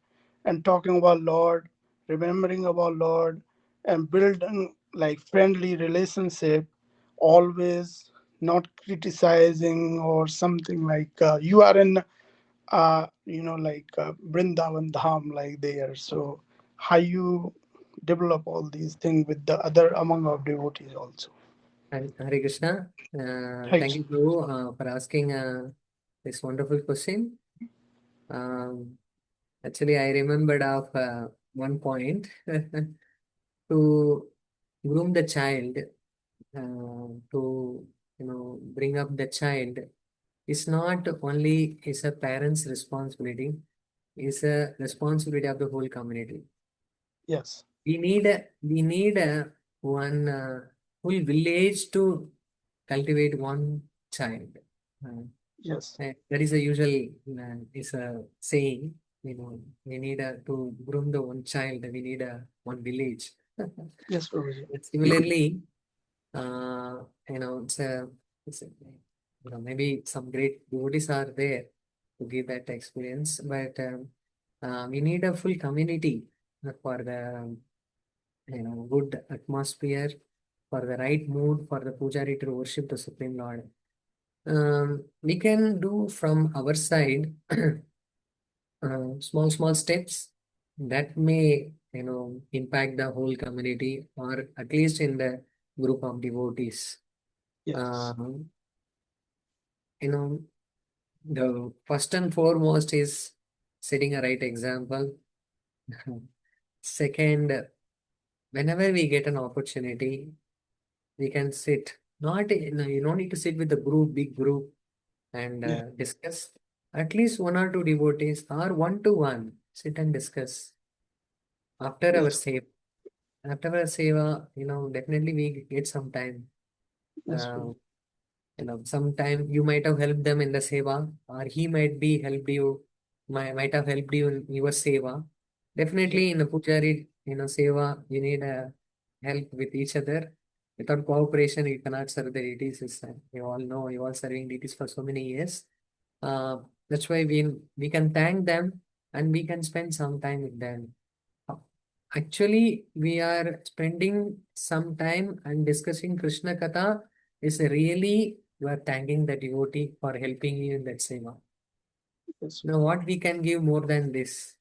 and talking about Lord, remembering about Lord, and building like friendly relationship, always not criticizing or something like you are in Brindavan Dham like there. So how you develop all these things with the other among our devotees also. Hare Krishna. Thank Right. you, Prabhu, for asking this wonderful question. Um, Actually, I remembered of one point to groom the child, to bring up the child is not only is a parent's responsibility, is a responsibility of the whole community. Yes. We need a one whole village to cultivate one child. Uh, Yes. that is a usual is a saying. We need to groom the one child. We need a one village. Yes, Prabhuji. But similarly, it's a maybe some great devotees are there to give that experience, but we need a full community for the good atmosphere, for the right mood, for the pujari to worship the Supreme Lord. We can do from our side small steps that may impact the whole community or at least in the group of devotees. Yes. Um, you know the first and foremost is setting a right example. Second, whenever we get an opportunity, we can sit. Not you don't need to sit with a big group and Yeah. discuss. At least one or two devotees or one to one sit and discuss after our Yes. seva. After our seva, definitely we get some time. Yes, Uh, Prabhuji. sometime you might have helped them in the seva, or he might be helped you, might have helped you in your seva. Yeah. Definitely in the pujari, seva, you need help with each other. Without cooperation, you cannot serve the deities. You all know, you all serving deities for so many years. That's why we can thank them and we can spend some time with them. Uh, Actually, we are spending some time and discussing Krishna Katha is really you are thanking the devotee for helping you in that seva. Yes. Now, what we can give more than this?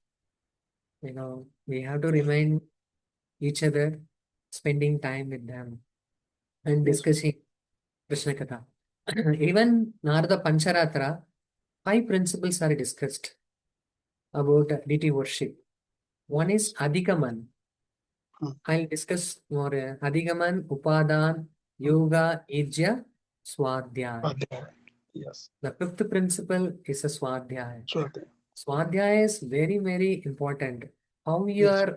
We have to remind each other, spending time with them and Yes. discussing Krishna Katha. Even Narada Pancharatra, 5 principles are discussed about deity worship. One is Adhikaman. Hmm. I'll discuss more. Adhigaman, Upadan, Yoga, Ijya, Swadhyaya. Yes. The 5th principle is a Swadhyaya. Sure. Swadhyaya is very, very important. How you Yes. are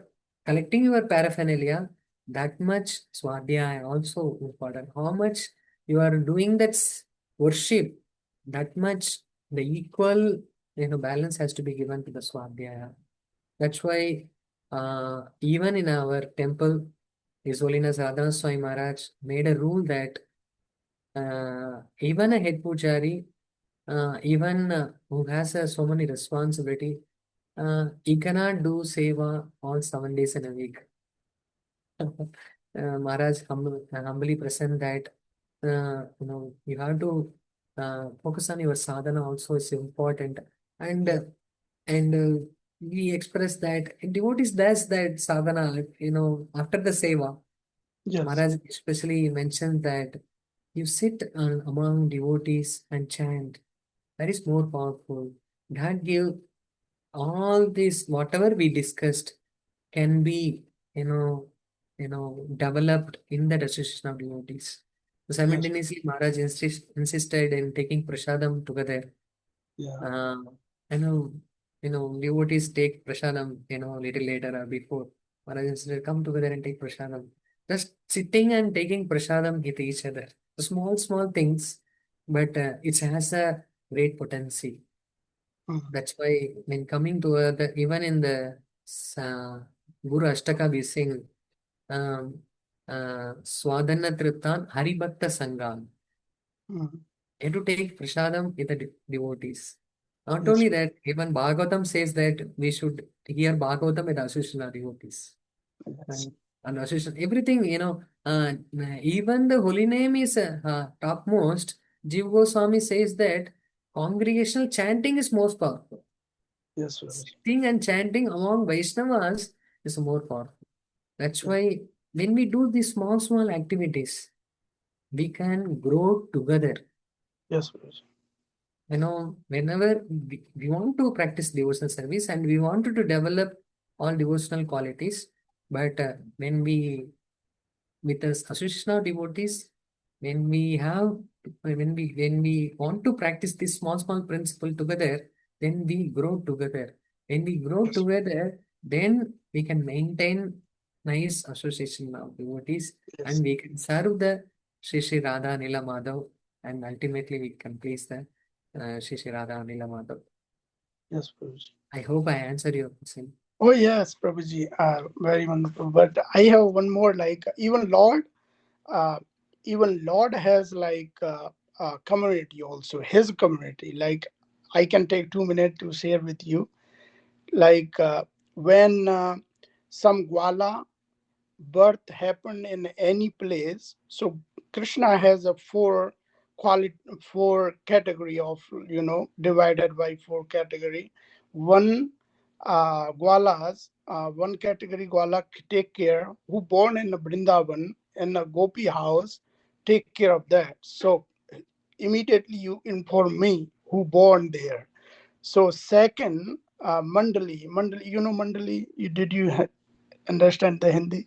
collecting your paraphernalia, that much Swadhyaya also important. How much you are doing that worship, that much the equal balance has to be given to the Swadhyaya. That's why even in our temple, His Holiness Radha Swami Maharaj made a rule that even a head pujari, even who has so many responsibility, he cannot do seva all 7 days in a week. Maharaj humbly present that you have to focus on your sadhana also is important, and Yeah. we express that devotees does that sadhana after the seva. Yes. Maharaj especially mentioned that you sit among devotees and chant. That is more powerful. That give all this whatever we discussed can be developed in the association of devotees. So Yes. simultaneously, Maharaj insisted in taking prasadam together. Yeah. Uh, devotees take prasadam, little later or before. Maharaj insisted, come together and take prasadam. Just sitting and taking prasadam with each other. Small, small things, but it has a great potency. That's why when coming to even in the uh, Guru Ashtaka, we sing um, Swadhanna Triptan Haribhakta Sangam. Mm. You have to take prasadam with the devotees. Not Yes. only that, even Bhagavatam says that we should hear Bhagavatam with association of devotees. Yes. And association, everything, even the holy name is topmost. Jiva Goswami says that congregational chanting is most powerful. Yes. Sir. Sitting and chanting among Vaishnavas is more powerful. That's why when we do these small, small activities, we can grow together. Yes. Sir. Whenever we want to practice devotional service and we wanted to develop all devotional qualities, but with the association of devotees, when we want to practice this small, small principle together, then we grow together. When we grow Yes. together, then we can maintain nice association of devotees Yes. and we can serve the Shri Radha Nila Madhav, and ultimately we can please the Shri Radha Nila Madhav. Yes. Sir. I hope I answered your question. Oh yes, Prabhuji, very wonderful. But I have one more. Like uh, even Lord has like a community also. His community. Like I can take 2 minutes to share with you. Like when some Gwala birth happen in any place, so Krishna has a four category of, divided by four category. One Gwalas, one category Gwala take care who born in a Brindavan in a Gopi house, take care of that. So immediately you inform me who born there. So second, Mandali, Mandali. Did you understand the Hindi?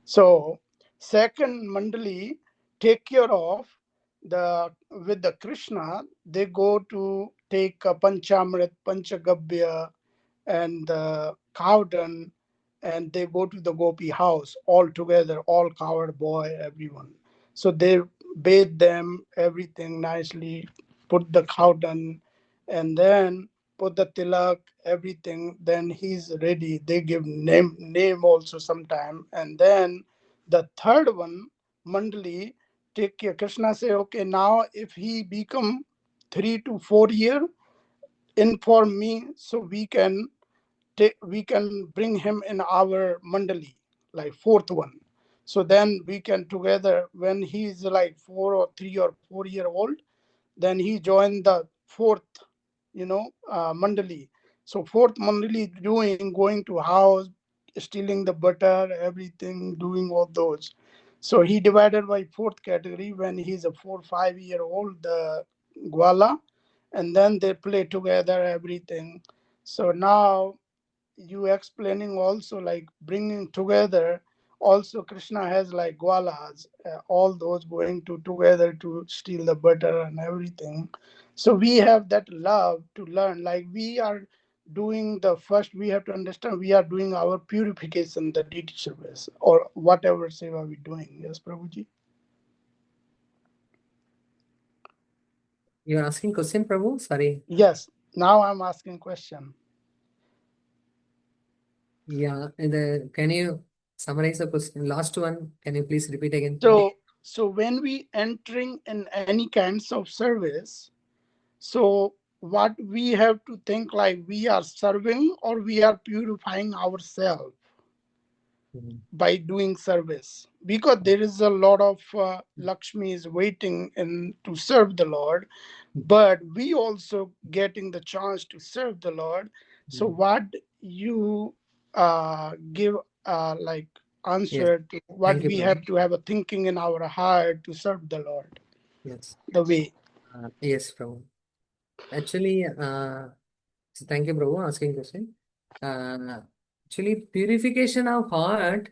So second Mandali take care of the with the Krishna. They go to take Panchamrit, Panchagabya, and the cowdon, and they go to the Gopi house all together, all coward boy, everyone. So they bathe them, everything nicely, put the cowdon, and then put the tilak, everything. Then he's ready. They give name also sometime, and then the third one, mandali take care. Krishna say, okay, now if he become 3 to 4 year, inform me so we can bring him in our mandali, like fourth one. So then we can together, when he's like 4 or 3 or 4 year old, then he joined the fourth, mandali. So fourth mandali doing, going to house, stealing the butter, everything, doing all those. So he divided by fourth category when he's a 4 5 year old, the gwala, and then they play together everything. So now you explaining also like bringing together. Also Krishna has like gwalas, all those going to together to steal the butter and everything. So we have that love to learn, like we are doing the first, we have to understand we are doing our purification, the deity service or whatever seva we're doing. Yes, Prabhuji. You're asking question, Prabhu? Sorry. Yes, now I'm asking question. Yeah. Can you summarize the question? Last one. Can you please repeat again? So when we entering in any kinds of service, so what we have to think, like we are serving or we are purifying ourselves Mhm. by doing service, because there is a lot of Lakshmi is waiting in to serve the Lord, but we also getting the chance to serve the Lord. So what you give like Yes. answer to what Thank you, we Prabhu. have to have a thinking in our heart to serve the Lord, Yes. the way. Yes, Prabhu. Actually, so thank you, Prabhu, asking question. Actually, purification of heart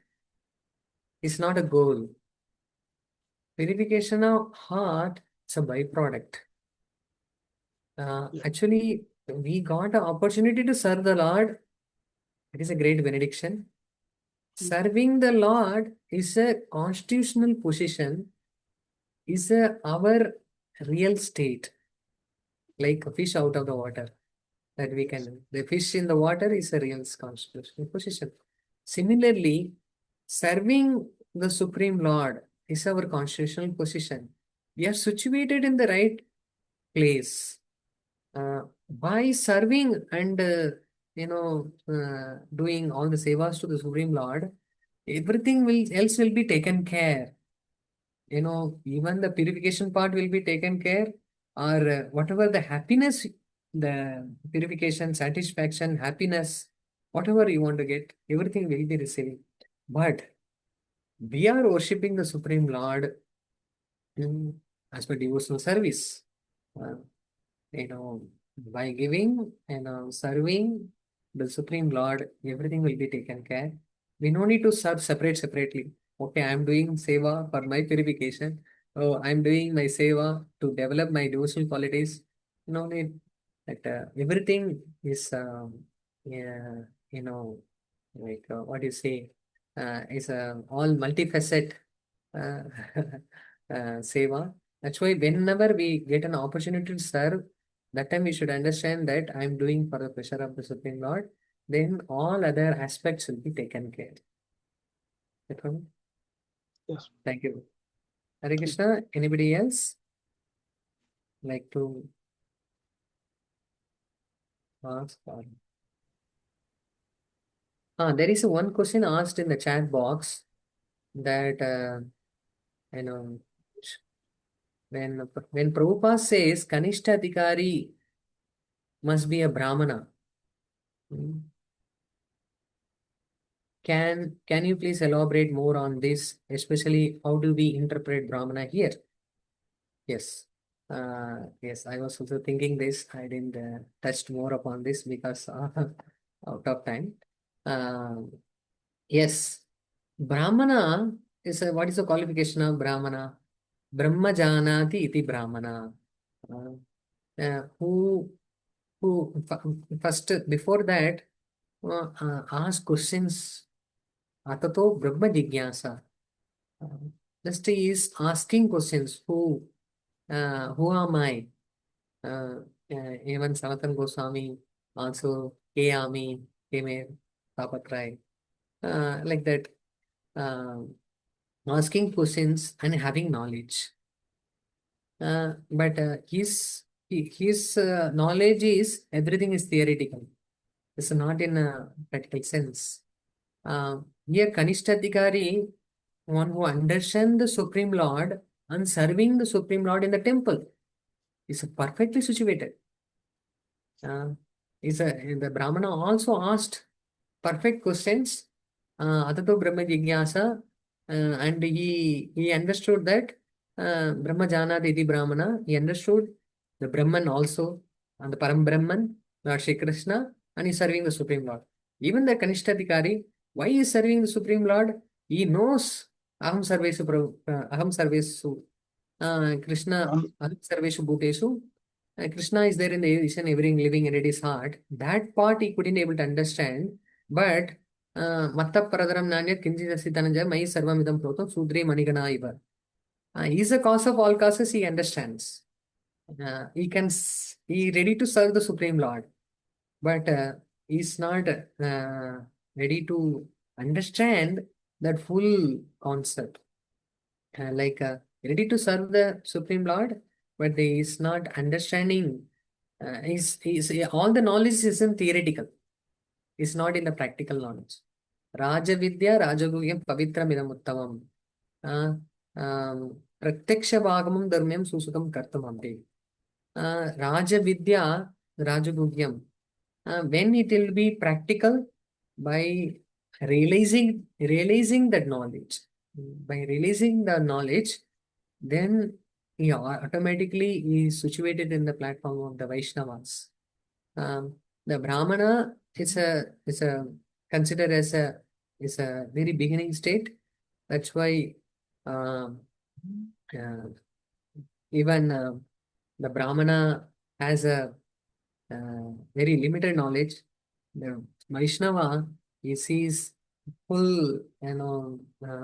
is not a goal. Purification of heart is a byproduct. Actually, we got an opportunity to serve the Lord. It is a great benediction. Serving the Lord is a constitutional position, is our real state, like a fish out of the water. That we can, the fish in the water is a real constitutional position. Similarly, serving the Supreme Lord is our constitutional position. We are situated in the right place. By serving and doing all the sevas to the Supreme Lord, everything else will be taken care. Even the purification part will be taken care, or whatever the happiness, the purification, satisfaction, happiness, whatever you want to get, everything will be received. But we are worshipping the Supreme Lord as per devotional service. Uh, you know, by giving and serving the Supreme Lord, everything will be taken care. We no need to serve separately. Okay, I'm doing seva for my purification. Oh, I'm doing my seva to develop my devotional qualities. No need that everything is, yeah, like what do you say, is all multifaceted uh, seva. That's why whenever we get an opportunity to serve, that time we should understand that I'm doing for the pleasure of the Supreme Lord. Then all other aspects will be taken care. Okay? Yes. Thank you. Hare Krishna. Anybody else like to ask? There is one question asked in the chat box that you know when Prabhupada says Kanishta Adhikari must be a Brahmana. Can you please elaborate more on this, especially how do we interpret Brahmana here? Yes. Yes, I was also thinking this. I didn't touch more upon this because out of time. Yes, Brahmana is what is the qualification of Brahmana? Brahma janati iti Brahmana. Uh, who first before that ask questions. Atato Brahma Jigyasa. Just he is asking questions. Who am I? Even Sanatan Goswami also, Ke Ami, Ke Me Tapatrai. Like that. asking questions and having knowledge. But his knowledge is everything is theoretical. It's not in a practical sense. Here, Kanishtatikari, one who understands the Supreme Lord and serving the Supreme Lord in the temple, is perfectly situated. The Brahmana also asked perfect questions, Atato Brahma Jigyasa, and he understood that Brahma Jana Didi Brahmana, he understood the Brahman also, and the Param Brahman, Lord Shri Krishna, and he's serving the Supreme Lord. Even the Kanishtatikari, why he is serving the Supreme Lord? He knows Aham Sarvesu Aham Sarvesu Krishna Aham Sarveshu Bhuteshu. Krishna is there in the each and every living entity's heart. That part he couldn't able to understand, but Matta Paradaram Nanya Kinjita Sitananja Mai Sarvamidam Proto Sudri Manigana Iva. He is the cause of all causes, he understands. He ready to serve the Supreme Lord, but he's not ready to understand that full concept. Ready to serve the Supreme Lord, but he is not understanding. All the knowledge isn't theoretical. It's not in the practical knowledge. Raja Vidya, Rajaguhyam, Pavitram idam uttavam. Pratyaksha Bhagamam Dharmyam Susukam Kartamamte. Raja Vidya, Rajaguhyam. When it will be practical, by realizing that knowledge. By realizing the knowledge, then he automatically is situated in the platform of the Vaishnavas. The Brahmana is a considered as a very beginning state. That's why even the Brahmana has a very limited knowledge. The Vaishnava, he sees full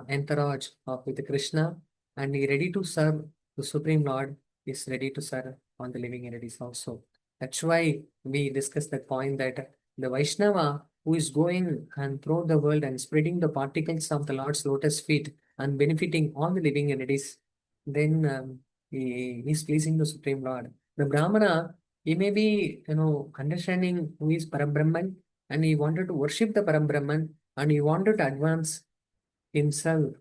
entourage of with Krishna, and he ready to serve the Supreme Lord, is ready to serve on the living entities also. That's why we discussed that point that the Vaishnava who is going and throughout the world and spreading the particles of the Lord's lotus feet and benefiting all the living entities, then he is pleasing the Supreme Lord. The Brahmana, he may be understanding who is Parabrahman, and he wanted to worship the Parabrahman, and he wanted to advance himself,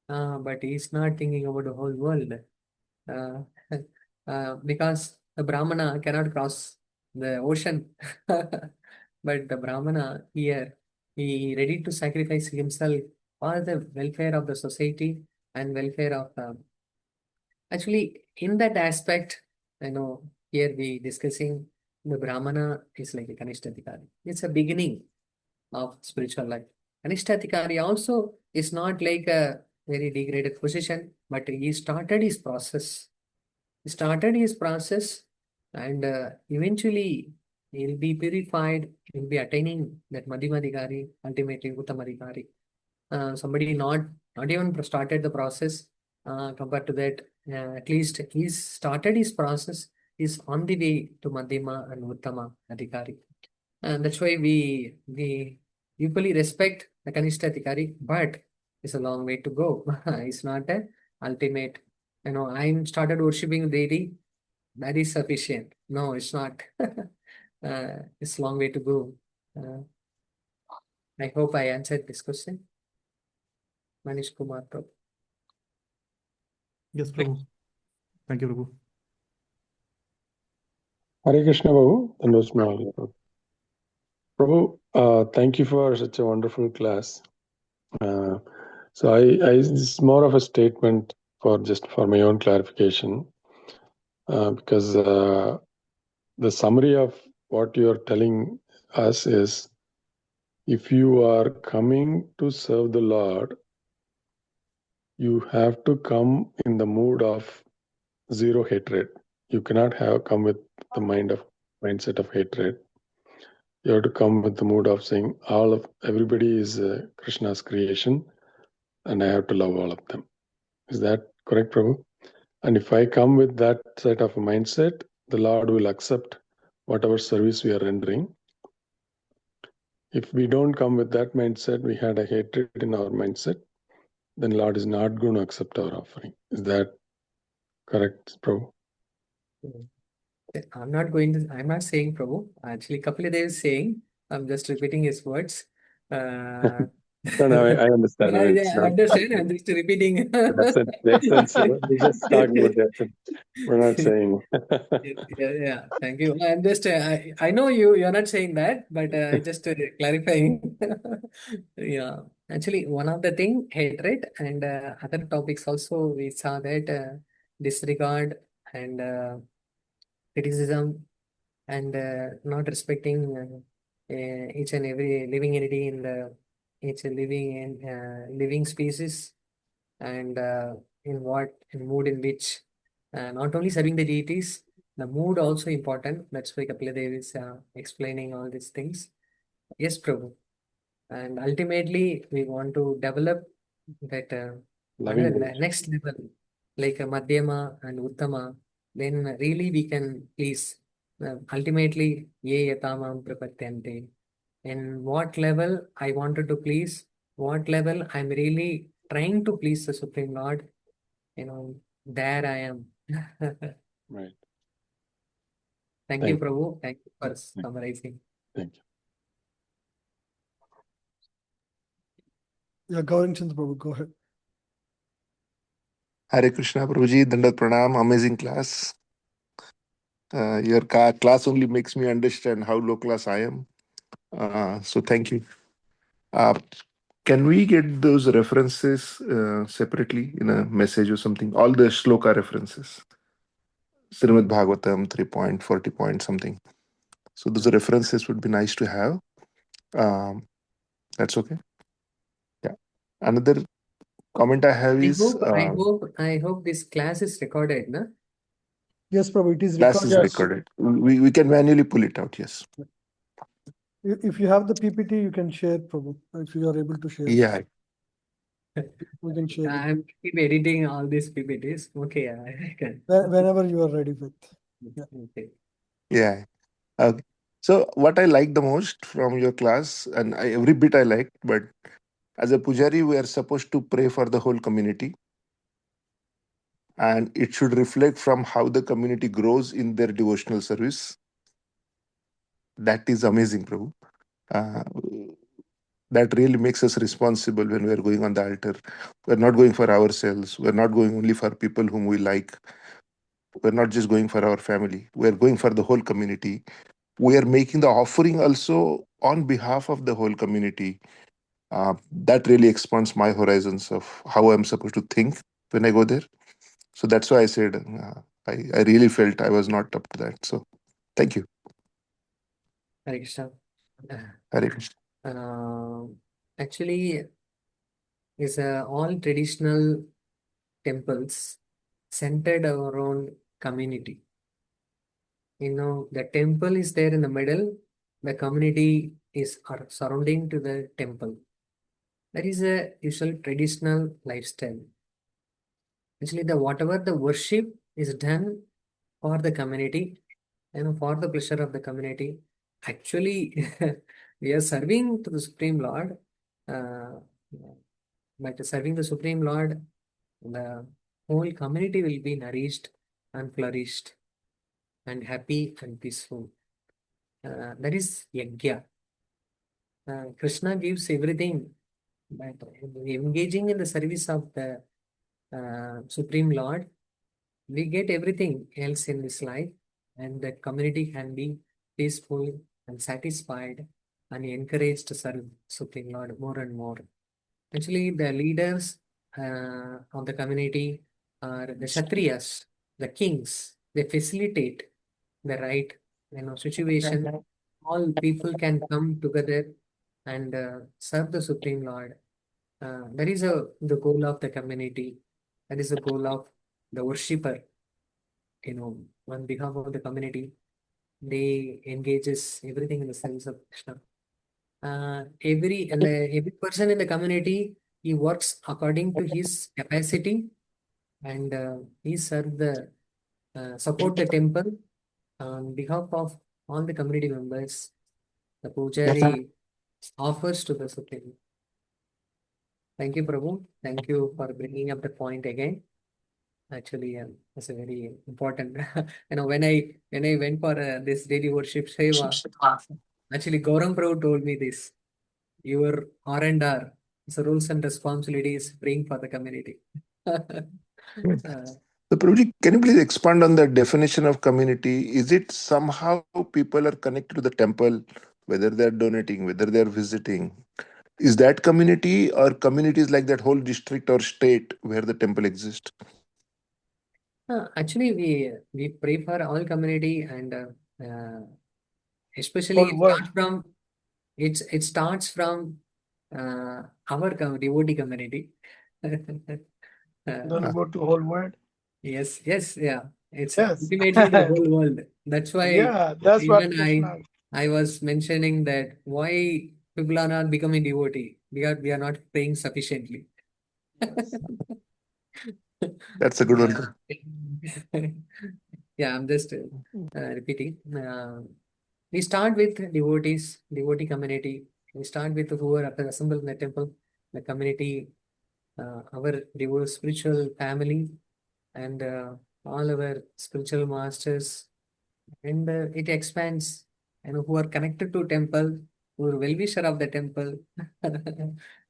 but he is not thinking about the whole world. Because the Brahmana cannot cross the ocean. But the Brahmana here, he ready to sacrifice himself for the welfare of the society and welfare of actually in that aspect, here we discussing the Brahmana is like a Kanishtatikari. It's a beginning of spiritual life. Kanishtatikari also is not like a very degraded position, but he started his process. He started his process, and eventually he'll be purified, he'll be attaining that Madhyamadikari, ultimately Uttamadikari. Somebody not even started the process, compared to that, at least he's started his process, is on the way to Madhyama and Uttama Adhikari. And that's why we equally respect the Kanishta Adhikari, but it's a long way to go. It's not a ultimate. I'm started worshipping deity, that is sufficient. No, it's not. It's a long way to go. I hope I answered this question. Manish Kumar Prabhu. Yes, Prabhu. Thank you, Prabhu. Hare Krishna, Prabhu. And was my Prabhu, thank you for such a wonderful class. So this is more of a statement for my own clarification, because the summary of what you are telling us is, if you are coming to serve the Lord, you have to come in the mood of zero hatred. You cannot come with the mindset of hatred. You have to come with the mood of saying everybody is Krishna's creation, and I have to love all of them. Is that correct, Prabhu? And if I come with that set of mindset, the Lord will accept whatever service we are rendering. If we don't come with that mindset, we had a hatred in our mindset, then Lord is not going to accept our offering. Is that correct, Prabhu? I'm not saying Prabhu. Actually, Kapila Dev is saying, I'm just repeating his words. Uh, No, I understand. No, it's I not. understand. I'm just repeating. The essence. We're just talking about the essence. We're not saying. Yeah. Thank you. I'm just, I know you're not saying that, but just clarifying. Yeah. Actually, one of the thing, hatred and other topics also, we saw that disregard and criticism and not respecting each and every living entity in the each living species and in mood in which not only serving the deities, the mood also important. That's why Kapila Dev is explaining all these things. Yes, Prabhu. And ultimately, we want to develop that Loving next level, like a Madhyama and Uttama. Then really we can please. Ultimately, ye yatamam prapatyante. In what level I wanted to please, what level I'm really trying to please the Supreme Lord, there I am. Right. Thank you, Prabhu. Thank you for summarizing. Thank you. Yeah, Gaurang Chandra Prabhu, go ahead. Hare Krishna, Prabhuji, Dandat Pranam, amazing class. Your class only makes me understand how low class I am. So thank you. Can we get those references separately in a message or something? All the shloka references. Srimad Bhagavatam, 3 point, 40 point something. So those references would be nice to have. That's okay. Yeah. Another comment I have is I hope this class is recorded, no? Yes, Prabhu, it is class is recorded. recorded. We can manually pull it out, yes. If you have the PPT, you can share, Prabhu. If you are able to share, Yeah. we can share it. I'm keep editing all these PPTs. Okay, I can. Whenever you are ready with. Yeah. Okay. Yeah. Okay. So what I like the most from your class, and every bit I liked, but as a pujari, we are supposed to pray for the whole community, and it should reflect from how the community grows in their devotional service. That is amazing, Prabhu. Uh, that really makes us responsible when we are going on the altar. We're not going for ourselves. We're not going only for people whom we like. We're not just going for our family. We're going for the whole community. We are making the offering also on behalf of the whole community. That really expands my horizons of how I'm supposed to think when I go there. So that's why I said I really felt I was not up to that. So thank you. Hare Krishna. Hare Krishna. Actually, is all traditional temples centered around community. The temple is there in the middle. The community is surrounding to the temple. That is a usual traditional lifestyle. Actually, whatever the worship is done for the community, for the pleasure of the community. Actually, we are serving to the Supreme Lord. Uh, by serving the Supreme Lord, the whole community will be nourished and flourished and happy and peaceful. That is Yajna. Krishna gives everything, but engaging in the service of the Supreme Lord, we get everything else in this life, and the community can be peaceful and satisfied and encouraged to serve Supreme Lord more and more. Actually, the leaders of the community are the Kshatriyas, the kings. They facilitate the right situation. All people can come together and serve the Supreme Lord. That is the goal of the community. That is the goal of the worshipper. On behalf of the community, they engages everything in the service of Krishna. Every person in the community, he works according to his capacity, and he serve the support the temple on behalf of all the community members. The pujari offers to the Supreme. Thank you, Prabhu. Thank you for bringing up the point again. Actually, that's a very important. When I went for this daily worship seva, actually Gauram Prabhu told me this. Your R&R, so rules and responsibilities, praying for the community. So, Prabhuji, can you please expand on the definition of community? Is it somehow people are connected to the temple, whether they're donating, whether they're visiting? Is that community, or communities like that whole district or state where the temple exists? Actually, we pray for all community, and especially Whole world. it starts from our devotee community. Then go to whole world. Yes, yeah. It's Yes. ultimately the whole world. That's why Yeah, that's what even Krishna. I was mentioning that why people are not becoming devotee, because we are not praying sufficiently. Yes. That's a good one. Yeah, I'm just repeating. We start with devotees, devotee community. We start with who are assembled in the temple, the community, our devote spiritual family, and all our spiritual masters, and it expands, who are connected to temple, who are well-wisher of the temple,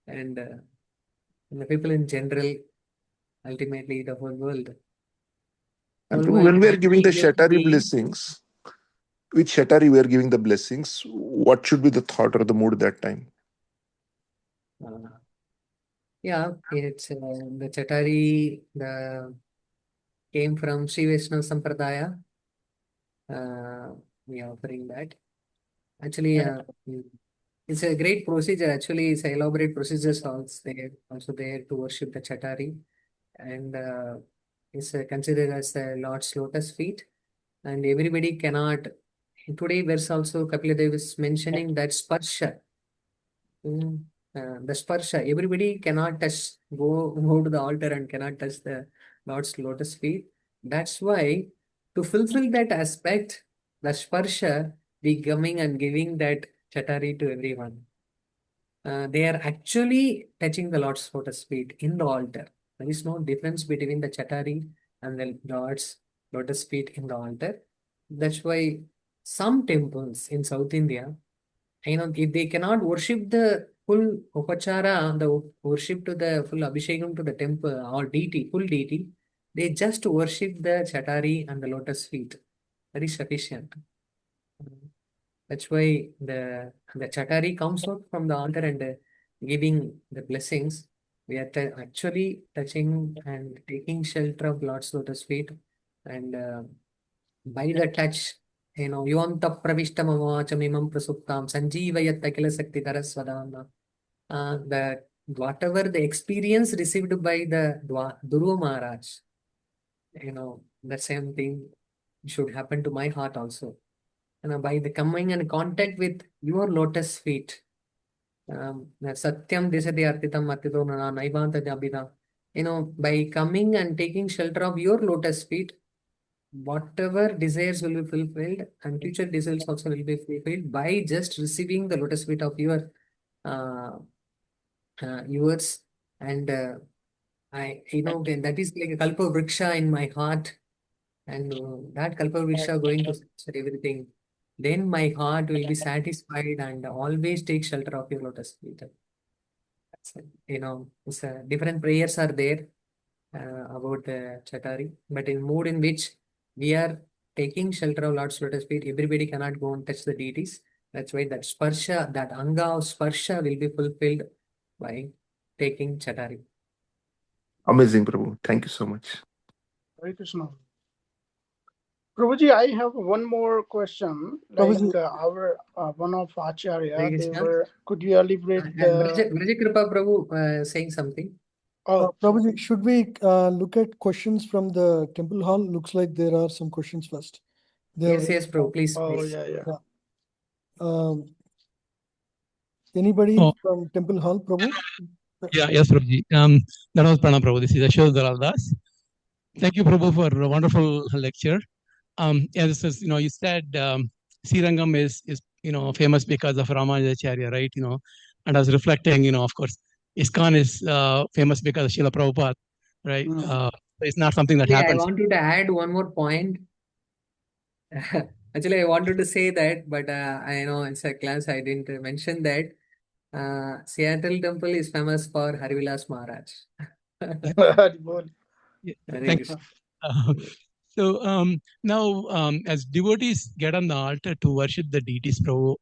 and the people in general, ultimately the whole world. And Whole Prabhu, world when we are giving the continues to Shatari be, blessings, which Shatari we are giving the blessings, what should be the thought or the mood that time? yeah, it's the Chatari, came from Sri Vaishnava Sampradaya. We are offering that. Actually, it's a great procedure. Actually, it's an elaborate procedure also there to worship the Chatari, and it's considered as the Lord's lotus feet. And everybody cannot. Today, there's also Kapila Dev is mentioning that sparsha. The sparsha, everybody cannot touch, go to the altar and cannot touch the Lord's lotus feet. That's why, to fulfill that aspect, the sparsha, be coming and giving that chatari to everyone. They are actually touching the Lord's lotus feet in the altar. There is no difference between the chatari and the Lord's lotus feet in the altar. That's why some temples in South India, if they cannot worship the full upachara, the worship to the full abhishekam to the temple or deity, full deity, they just worship the chatari and the lotus feet. That is sufficient. That's why the chatari comes out from the altar and giving the blessings. We are actually touching and taking shelter of Lord's lotus feet, and by the touch, Yuvanta Pravishtam Avachamimam Prasuptam Sanjeevayat Akila Sakti Darasvadana. The whatever the experience received by the Dhruva Maharaj, the same thing should happen to my heart also. By the coming in contact with your lotus feet, Satyam Desati Artitam Artitona Naivanta Jabida, by coming and taking shelter of your lotus feet, whatever desires will be fulfilled and future desires also will be fulfilled by just receiving the lotus feet of uh, yours. And that is like a kalpa vriksha in my heart, and that kalpa vriksha going to satisfy everything. Then my heart will be satisfied and always take shelter of your lotus feet. Different prayers are there about the Chatari, but in mood in which we are taking shelter of Lord's lotus feet, everybody cannot go and touch the deities. That's why that sparsha, that anga of sparsha will be fulfilled by taking Chatari. Amazing, Prabhu. Thank you so much. Hare Krishna. Prabhuji, I have one more question. Like Prabhuji. our one of Acharya, Hare they Krishna. were. Could you elaborate the? Braja Kripa Prabhu saying something. Oh, Prabhuji, should we look at questions from the temple hall? Looks like there are some questions first. Yes, Prabhu, please. oh please. yeah. Anybody Oh. from temple hall, Prabhu? Yes, Prabhuji. That was Pranam Prabhu. This is Ashok Dalaldas. Thank you, Prabhu, for a wonderful lecture. This is, you said Srirangam is famous because of Ramanujacharya, right? And I was reflecting, of course, ISKCON is famous because of Srila Prabhupada, right? Mm. It's not something that I happens. wanted to add one more point. Actually, I wanted to say that, but I know it's a class. I didn't mention that. Seattle Temple is famous for Harivilas Maharaj. Haribol. Yeah, Hare thank Krishna. So now, as devotees get on the altar to worship the deities, Prabhu,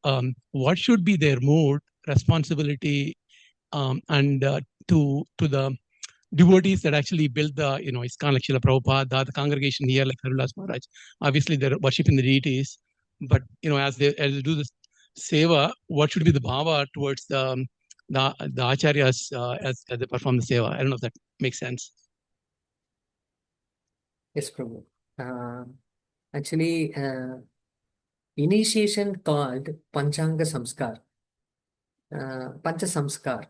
what should be their mood, responsibility, and to the devotees that actually built the, ISKCON like Srila Prabhupada, the congregation here like Harilas Maharaj? Obviously, they're worshiping the deities, but as they do this seva, what should be the bhava towards the acharyas as they perform the seva? I don't know if that makes sense. Yes, Prabhu. Actually, initiation called Panchanga Samskar. Pancha Samskar.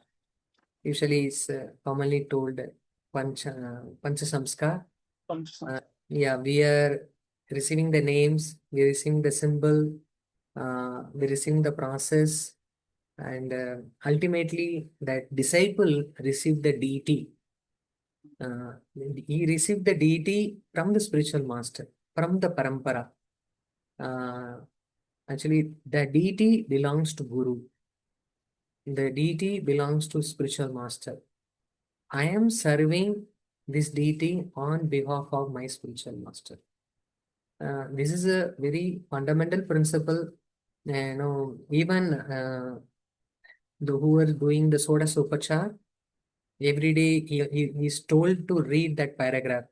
Usually is commonly told Pancha Samskar. Yeah, we are receiving the names, we are receiving the symbol, we are receiving the process, and ultimately that disciple received the deity. He received the deity from the spiritual master, from the parampara. Actually, the deity belongs to Guru. The deity belongs to spiritual master. I am serving this deity on behalf of my spiritual master. This is a very fundamental principle. Even who are doing the Soda Sopachar, every day he is told to read that paragraph.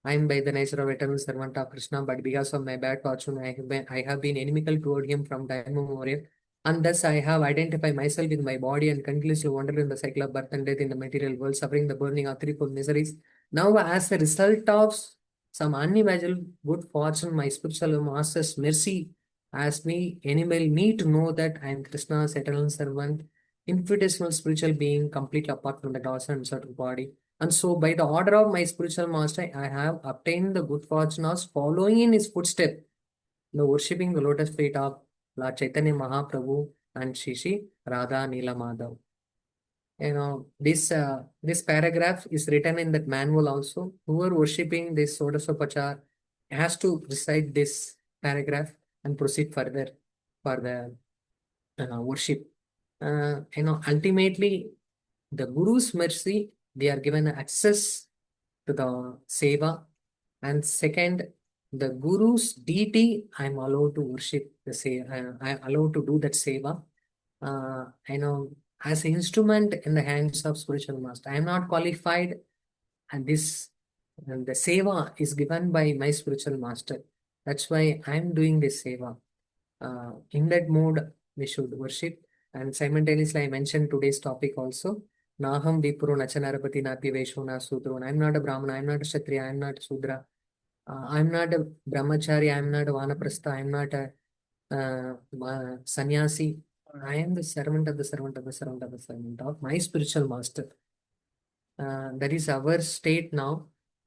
I am by the nature of eternal servant of Krishna, but because of my bad fortune, I have been inimical toward him from time immemorial. And thus I have identified myself with my body and continuously wander in the cycle of birth and death in the material world, suffering the burning of threefold miseries. Now, as a result of some unimaginable good fortune, my spiritual master's mercy has enabled me to know that I am Krishna's eternal servant, infinitesimal spiritual being, completely apart from the gods and subtle body. And so, by the order of my spiritual master, I have obtained the good fortune of following in his footsteps, worshipping the lotus feet of Lord Chaitanya Mahaprabhu and Shri Radha Nila Madhav. This paragraph is written in that manual also. Who are worshipping this Sodasopachar has to recite this paragraph and proceed further for the worship. Ultimately, the Guru's mercy, they are given access to the seva, and second, the Guru's deity, I am allowed to worship the seva. I am allowed to do that seva. As an instrument in the hands of spiritual master. I am not qualified, and the seva is given by my spiritual master. That's why I am doing this seva. In that mode, we should worship. And simultaneously, I mentioned today's topic also. Naham Vipuro Nachanarapati Nati Vaishona Sudro. I am not a Brahmana, I am not a Kshatriya, I am not a Sudra. I am not a Brahmachari, I am not a Vanaprastha, I am not a Sannyasi. I am the servant of the servant of the servant of the servant of my spiritual master. That is our state now.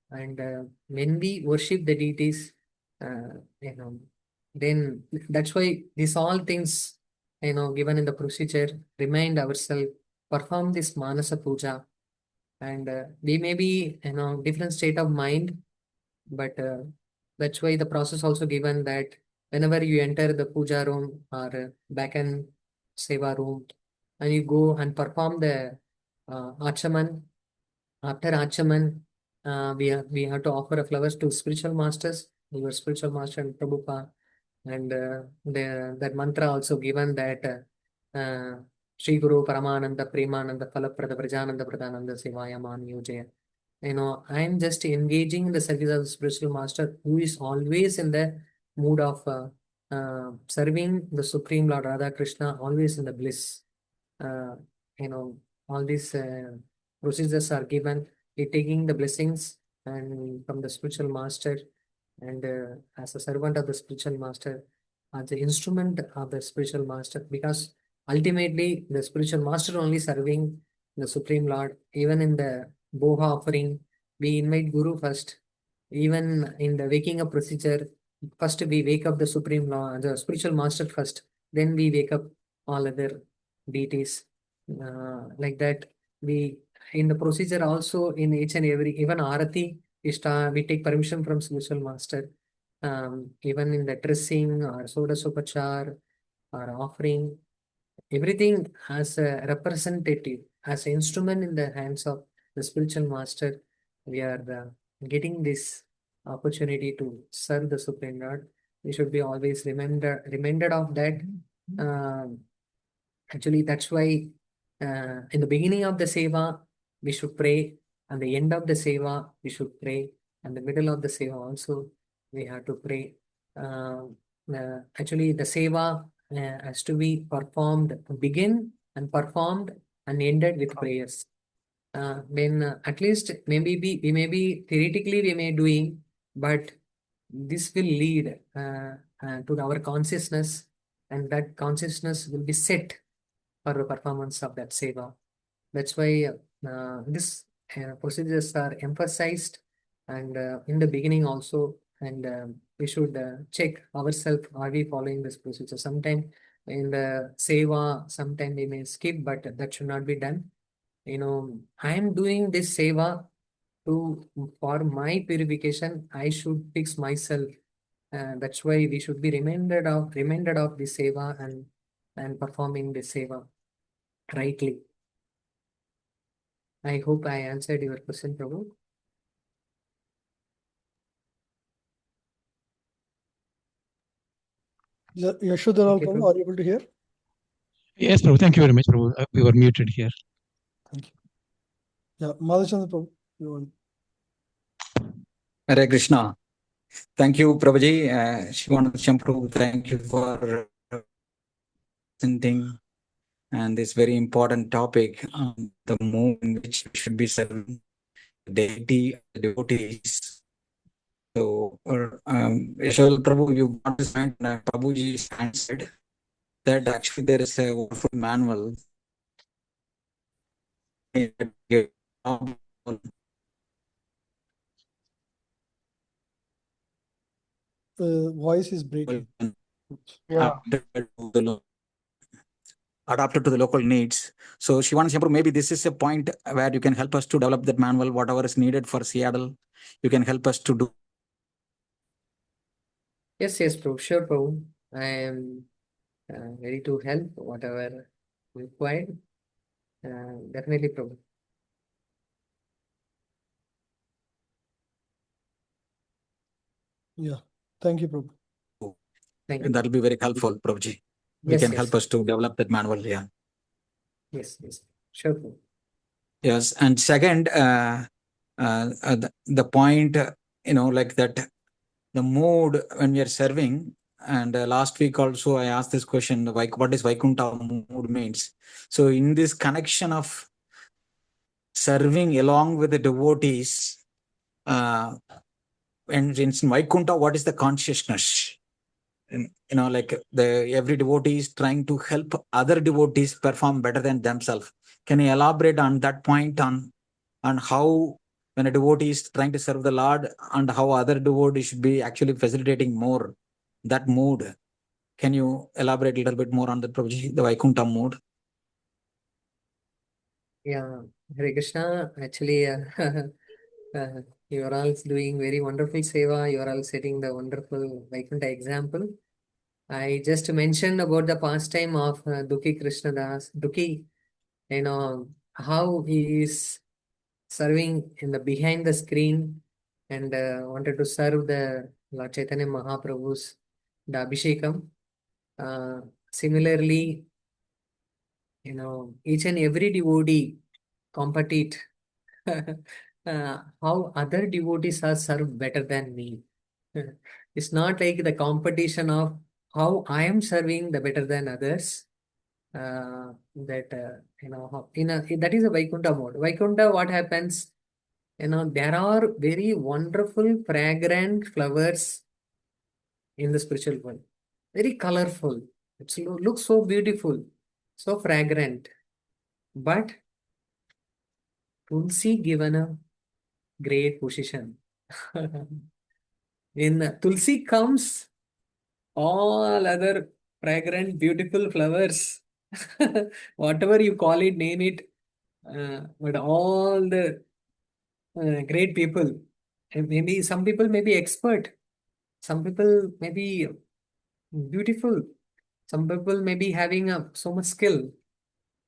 And when we worship the deities, then that's why these all things, given in the procedure, remind ourselves, perform this Manasa Puja. And we may be, different state of mind, but that's why the process also given that whenever you enter the puja room or back end seva room and you go and perform the achaman, after achaman, we have to offer flowers to spiritual masters, your spiritual master and Prabhupada, and that mantra also given that Sri Guru Paramananda Premananda Phalaprada Prajananda Pradhananda Sivaya Man Yujaya. I am just engaging in the service of the spiritual master who is always in the mood of serving the Supreme Lord Radha Krishna, always in the bliss. All these procedures are given, taking the blessings and from the spiritual master, and as a servant of the spiritual master, as the instrument of the spiritual master, because ultimately the spiritual master only serving the Supreme Lord. Even in the Boha offering, we invite Guru first. Even in the waking up procedure, first we wake up the Supreme Lord, the spiritual master first, then we wake up all other deities. Like that, we in the procedure also in each and every even Arati we take permission from spiritual master. Even in the dressing or Sodasopachar or offering, everything as a representative, as an instrument in the hands of the spiritual master. We are getting this opportunity to serve the Supreme Lord. We should be always reminded of that. Actually, that's why in the beginning of the seva, we should pray. At the end of the seva, we should pray. And the middle of the seva also, we have to pray. Actually, the seva has to be performed, begin and performed and ended with prayers. Then at least maybe we may be theoretically we may doing, but this will lead to our consciousness, and that consciousness will be set for the performance of that seva. That's why this procedures are emphasized, and in the beginning also, and we should check ourselves, are we following this procedure? Sometime in the seva, sometime we may skip, but that should not be done. I am doing this seva for my purification. I should fix myself. That's why we should be reminded of the seva and performing the seva rightly. I hope I answered your question, Prabhu. Yashodhara, Okay, Prabhu, Prabhu. are you able to hear? Yes, Prabhu. Thank you very much, Prabhu. We were muted here. Thank you. Yeah, Madhachandra Prabhu, you want. Hare Krishna. Thank you, Prabhuji. Sivananda Shyam Prabhu, thank you for presenting and this very important topic on the mode in which we should be serving the deity, devotees. So, Yashwal Prabhu, you got this point. Prabhuji answered that actually there is a wonderful manual. Voice is breaking. Yeah. Adapted to the local needs. So Sivananda Shyam Prabhu, maybe this is a point where you can help us to develop that manual, whatever is needed for Seattle. You can help us to do. Yes, Prabhu. Sure, Prabhu. I am ready to help whatever required. Definitely, Prabhu. Yeah. Thank you, Prabhu. Thank you. That will be very helpful, Prabhuji. We Yes, can yes. help us to develop that manual. Yeah. Yes. Sure, Prabhu. Yes. And second, the point, like that, the mood when we are serving. And last week also I asked this question, what is Vaikuntha mood means. So in this connection of serving along with the devotees, and in Vaikuntha, what is the consciousness? And, like every devotee is trying to help other devotees perform better than themselves. Can you elaborate on that point on how when a devotee is trying to serve the Lord and how other devotees should be actually facilitating more that mood? Can you elaborate a little bit more on that, Prabhuji, the Vaikuntha mood? Yeah, Hare Krishna. Actually, you are all doing very wonderful seva. You are all setting the wonderful Vaikuntha example. I just mentioned about the pastime of Dukhi Krishna Das. Dukhi, how he is serving in the behind the screen and wanted to serve the Lord Chaitanya Mahaprabhu's the Abhishekam. Similarly, each and every devotee compete how other devotees are served better than me. It's not like the competition of how I am serving the better than others. That that is a Vaikuntha mode. Vaikuntha, what happens? There are very wonderful, fragrant flowers in the spiritual world. Very colorful. It looks so beautiful, so fragrant. But Tulsi given a great position. In Tulsi comes all other fragrant, beautiful flowers. Whatever you call it, name it, But all the great people, and maybe some people may be expert, some people may be beautiful, some people may be having so much skill.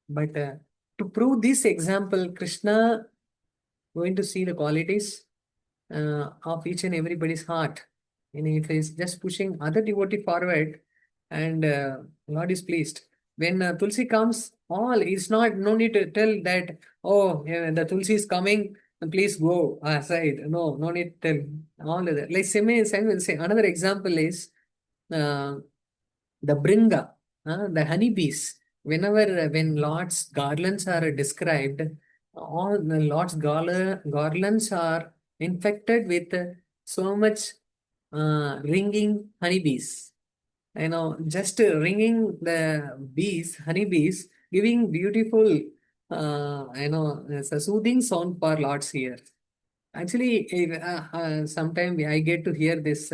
But to prove this example, Krishna going to see the qualities of each and everybody's heart. And if he's just pushing other devotee forward, and Lord is pleased. When Tulsi comes, all it's not no need to tell that, oh, yeah, the Tulsi is coming, please go aside. No, no need to tell all of that. Like same say another example is uh, the bringa, the honeybees. Whenever when Lord's garlands are described, all the Lord's garlands are infected with so much ringing honeybees. Just ringing the bees, honeybees, giving beautiful, it's a soothing sound for Lord's ear. Actually, sometime I get to hear this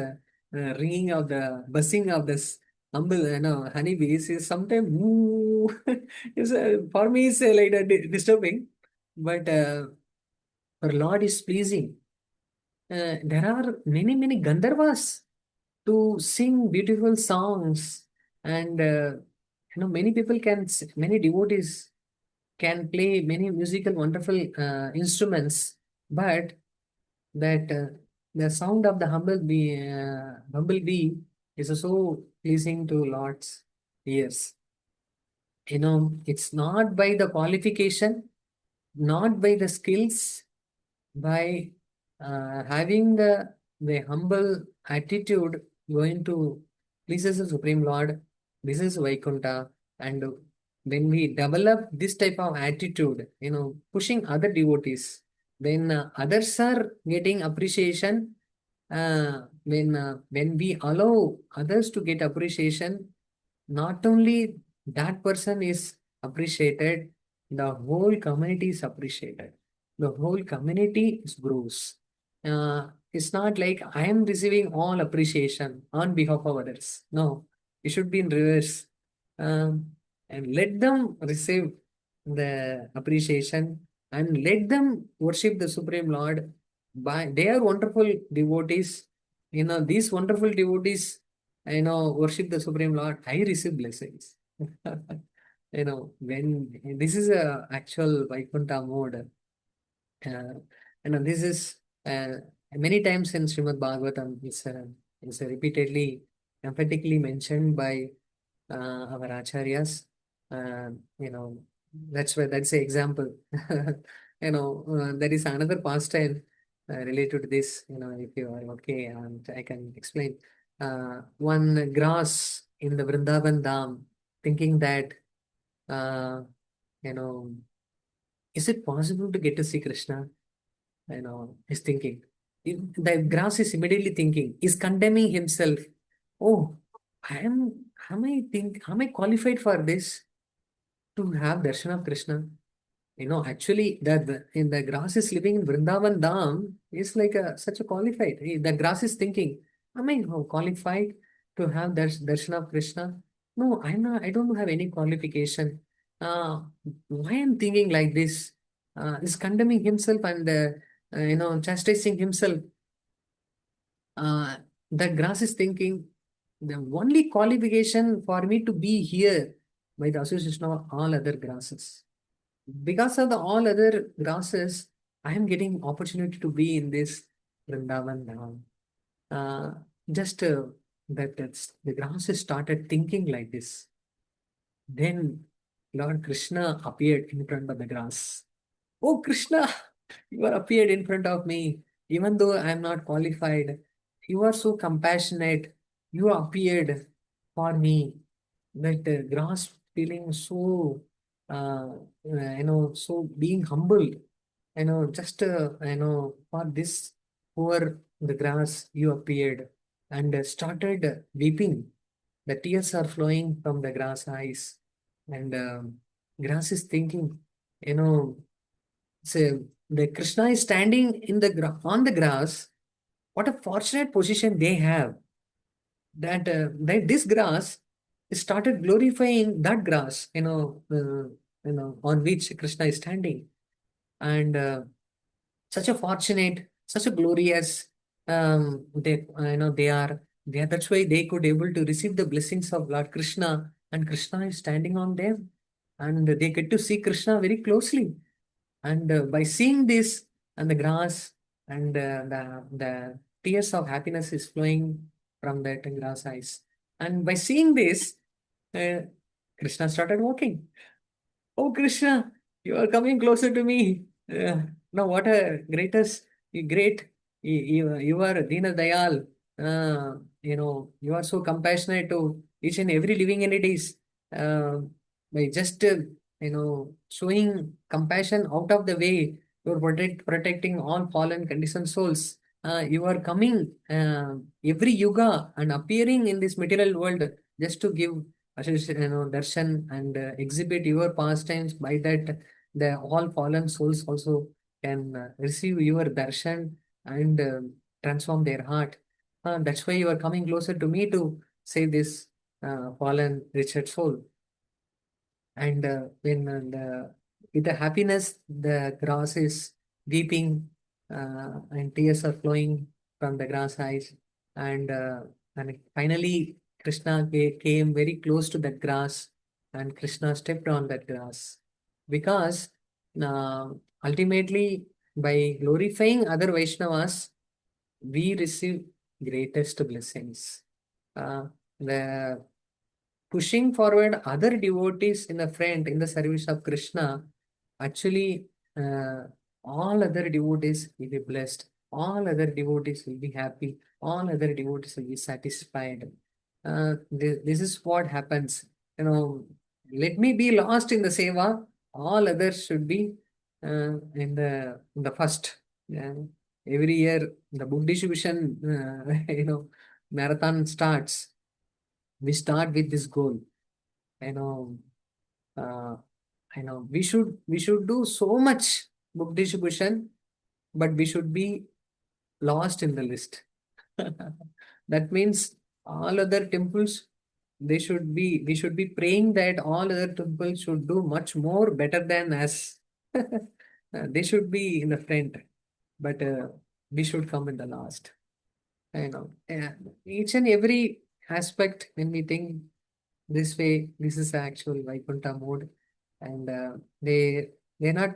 ringing of the buzzing of this honeybees is sometimes is for me it's like disturbing, but for Lord is pleasing. There are many Gandharvas to sing beautiful songs, and many people many devotees can play many musical wonderful instruments, but that the sound of the humble bee is so pleasing to Lord's ears. It's not by the qualification, not by the skills, by having the humble attitude going to pleases the Supreme Lord. This is Vaikuntha. And when we develop this type of attitude, pushing other devotees, then others are getting appreciation. When we allow others to get appreciation, not only that person is appreciated, the whole community is appreciated. The whole community grows. It's not like I am receiving all appreciation on behalf of others. No, it should be in reverse. And let them receive the appreciation, and let them worship the Supreme Lord. They are wonderful devotees. These wonderful devotees, worship the Supreme Lord. I receive blessings. When this is a actual Vaikuntha mode, this is many times in Srimad Bhagavatam, it's repeatedly, emphatically mentioned by our acharyas. You know, that's the example. There is another pastime related to this. If you are okay, and I can explain. One grass in the Vrindavan Dham, thinking that, uh, you know, is it possible to get to see Krishna? He's thinking. The grass is immediately thinking, is condemning himself. Oh, am I qualified for this to have darshan of Krishna? Actually, in the grass is living in Vrindavan Dham is like such a qualified. The grass is thinking, am I qualified to have darshan of Krishna? No, I'm not. I don't have any qualification. Uh, why I'm thinking like this? Is condemning himself and chastising himself. The grass is thinking, the only qualification for me to be here by the association of all other grasses. Because of the all other grasses, I am getting opportunity to be in this Vrindavan now. Just the grasses started thinking like this. Then Lord Krishna appeared in front of the grass. Oh Krishna, you are appeared in front of me, even though I am not qualified. You are so compassionate. You appeared for me. That grass feeling so, so being humbled. Just for this poor the grass you appeared, and started weeping. The tears are flowing from the grass eyes, and grass is thinking, you know, so the Krishna is standing on the grass. What a fortunate position they have, that this grass started glorifying that grass. on which Krishna is standing. And such a fortunate, such a glorious, they are, that's why they could able to receive the blessings of Lord Krishna, and Krishna is standing on them, and they get to see Krishna very closely. And by seeing this, and the grass, and the tears of happiness is flowing from that grass eyes. And by seeing this, uh, Krishna started walking. Oh, Krishna, you are coming closer to me. Now, what a great, you are Dina Dayal. You are so compassionate to each and every living entities. By just, showing compassion out of the way, you are protecting all fallen conditioned souls. You are coming every yuga and appearing in this material world just to give darshan and exhibit your pastimes. By that, the all fallen souls also can receive your darshan and transform their heart. That's why you are coming closer to me to save this fallen wretched soul. And when with the happiness, the grass is weeping, and tears are flowing from the grass eyes. And finally, Krishna came very close to that grass, and Krishna stepped on that grass. Because uh, ultimately, by glorifying other Vaishnavas, we receive greatest blessings. The pushing forward other devotees in the front in the service of Krishna, actually, all other devotees will be blessed, all other devotees will be happy, all other devotees will be satisfied. This is what happens. Let me be lost in the seva, all others should be in the first. Yeah. Every year, the book distribution, marathon starts. We start with this goal. I know, uh, we should do so much book distribution, but we should be lost in the list. That means all other temples, we should be praying that all other temples should do much more better than us. They should be in the front, but we should come in the last. Each and every aspect, when we think this way, this is the actual Vaikuntha mode, and they're not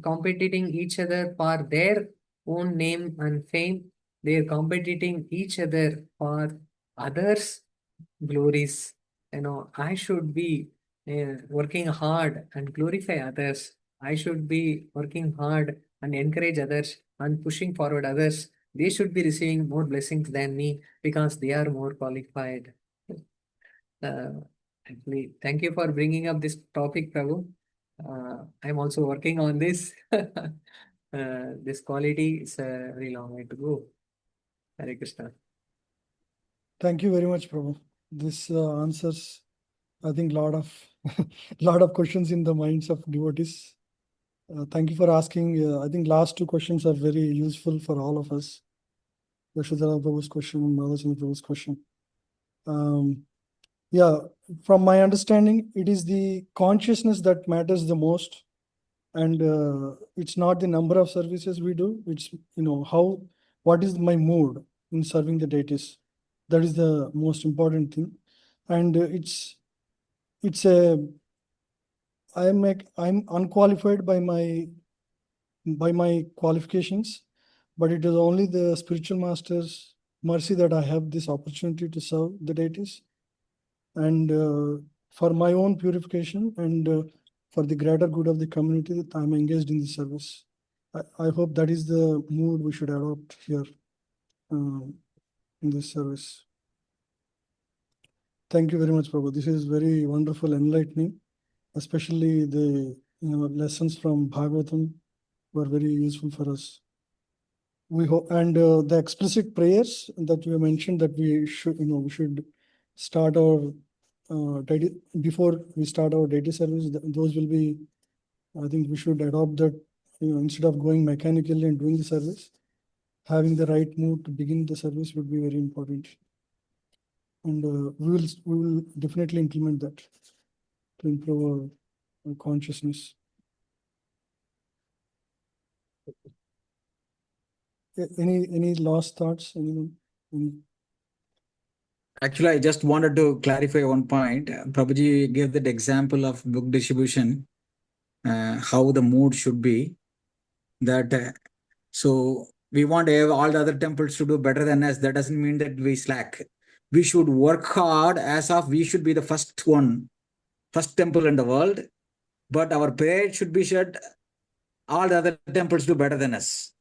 competing each other for their own name and fame. They're competing each other for others' glories. I should be working hard and glorify others. I should be working hard and encourage others and pushing forward others. They should be receiving more blessings than me because they are more qualified. Uh, Actually, thank you for bringing up this topic, Prabhu. I'm also working on this. This quality is a very long way to go. Hare Krishna. Thank you very much, Prabhu. This answers, I think, lot of lot of questions in the minds of devotees. Thank you for asking. I think last two questions are very useful for all of us. Yashodhara Prabhu's question and Madhusudana Prabhu's question. Yeah, from my understanding, it is the consciousness that matters the most. And it's not the number of services we do, it's, what is my mood in serving the deities. That is the most important thing. And it's I'm unqualified by my qualifications, but it is only the spiritual master's mercy that I have this opportunity to serve the deities. And for my own purification and for the greater good of the community, that I'm engaged in this service. I hope that is the mood we should adopt here in this service. Thank you very much, Prabhu. This is very wonderful, enlightening, especially the lessons from Bhagavatam were very useful for us. We hope, and the explicit prayers that you mentioned, that we should start our deity before we start our deity service. Those will be, I think we should adopt that. Instead of going mechanically and doing the service, having the right mood to begin the service would be very important. And we will definitely implement that. to improve our consciousness. Any last thoughts? Anyone? Actually, I just wanted to clarify one point. Prabhuji gave that example of book distribution, how the mood should be. That so we want all the other temples to do better than us. That doesn't mean that we slack. We should work hard as of we should be the first temple in the world. But our prayer should be should all the other temples do better than us.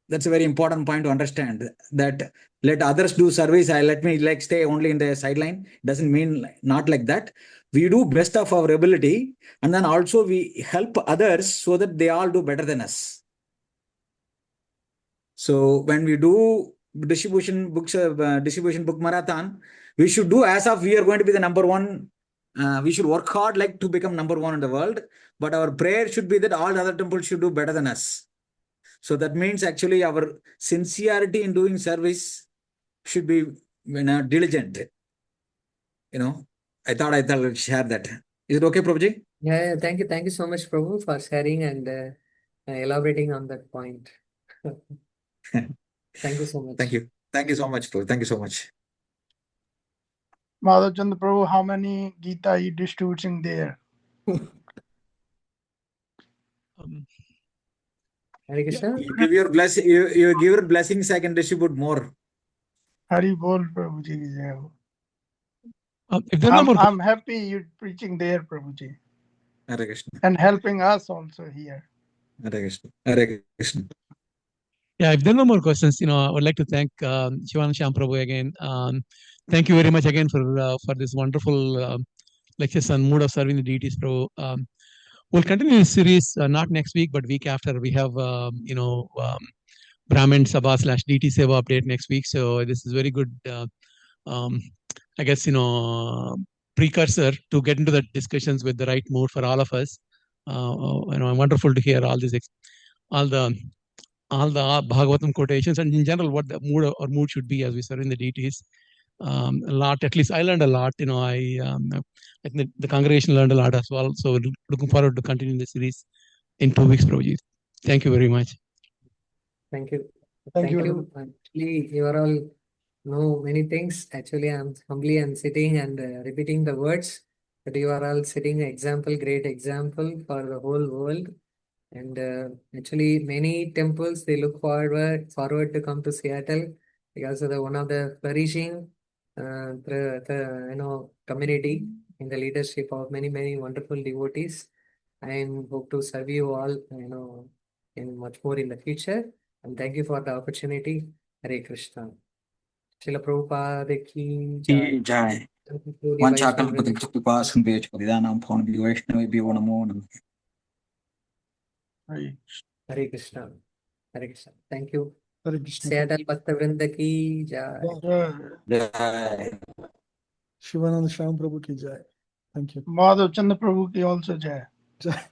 That's a very important point to understand, that let others do service. Let me stay only in the sideline. Doesn't mean not like that. We do best of our ability, and then also we help others so that they all do better than us. So when we do distribution book marathon, we should do as if we are going to be the number one. We should work hard to become number one in the world, but our prayer should be that all the other temples should do better than us. So that means actually our sincerity in doing service should be diligent. I thought I'll share that. Is it okay, Prabhuji? Yeah, thank you. Thank you so much, Prabhu, for sharing and elaborating on that point. Thank you so much. Thank you. Thank you so much, Prabhu. Thank you so much. Madhav Chandra Prabhu, how many Gita are you distributing there? Hare Krishna. You give your blessing. You give your blessings. I can distribute more. Hari Bol Prabhuji. If there are no more I'm happy you're preaching there, Prabhuji, Hare Krishna. and helping us also here. Hare Krishna. Hare Krishna. Yeah, if there are no more questions, I would like to thank Sivananda Shyam Prabhu again. Thank you very much again for this wonderful lectures on mood of serving the deities, Prabhu. We'll continue this series not next week, but week after. We have Brahmin Sabha / DT Seva update next week. So this is very good. I guess precursor to get into the discussions with the right mood for all of us. Wonderful to hear all this, all the Bhagavatam quotations, and in general what the mood should be as we serve in the deities. A lot, at least I learned a lot. I think the congregation learned a lot as well. So looking forward to continuing the series in 2 weeks, Prabhuji. Thank you very much. Thank you. Thank you. Actually, you are all know many things. Actually, I'm sitting and repeating the words, but you are all setting an example, great example for the whole world. And actually, many temples, they look forward to come to Seattle because of one of the flourishing community in the leadership of many wonderful devotees. I hope to serve you all in much more in the future. And thank you for the opportunity. Hare Krishna. Srila Prabhupada ki jai. Jai. Truly Vanchakal Vaishnava patikritu pipasan vechpadidanam phone Vaishnavi bhivo namo namo. Hare Krishna. Hare Krishna. Thank you. Hare Krishna. Seattle Bhakta Vrinda ki jai. Jai. Shivananda Shyam Prabhu ki jai. Thank you. Madhav Chandra Prabhu ki also jai. Jai.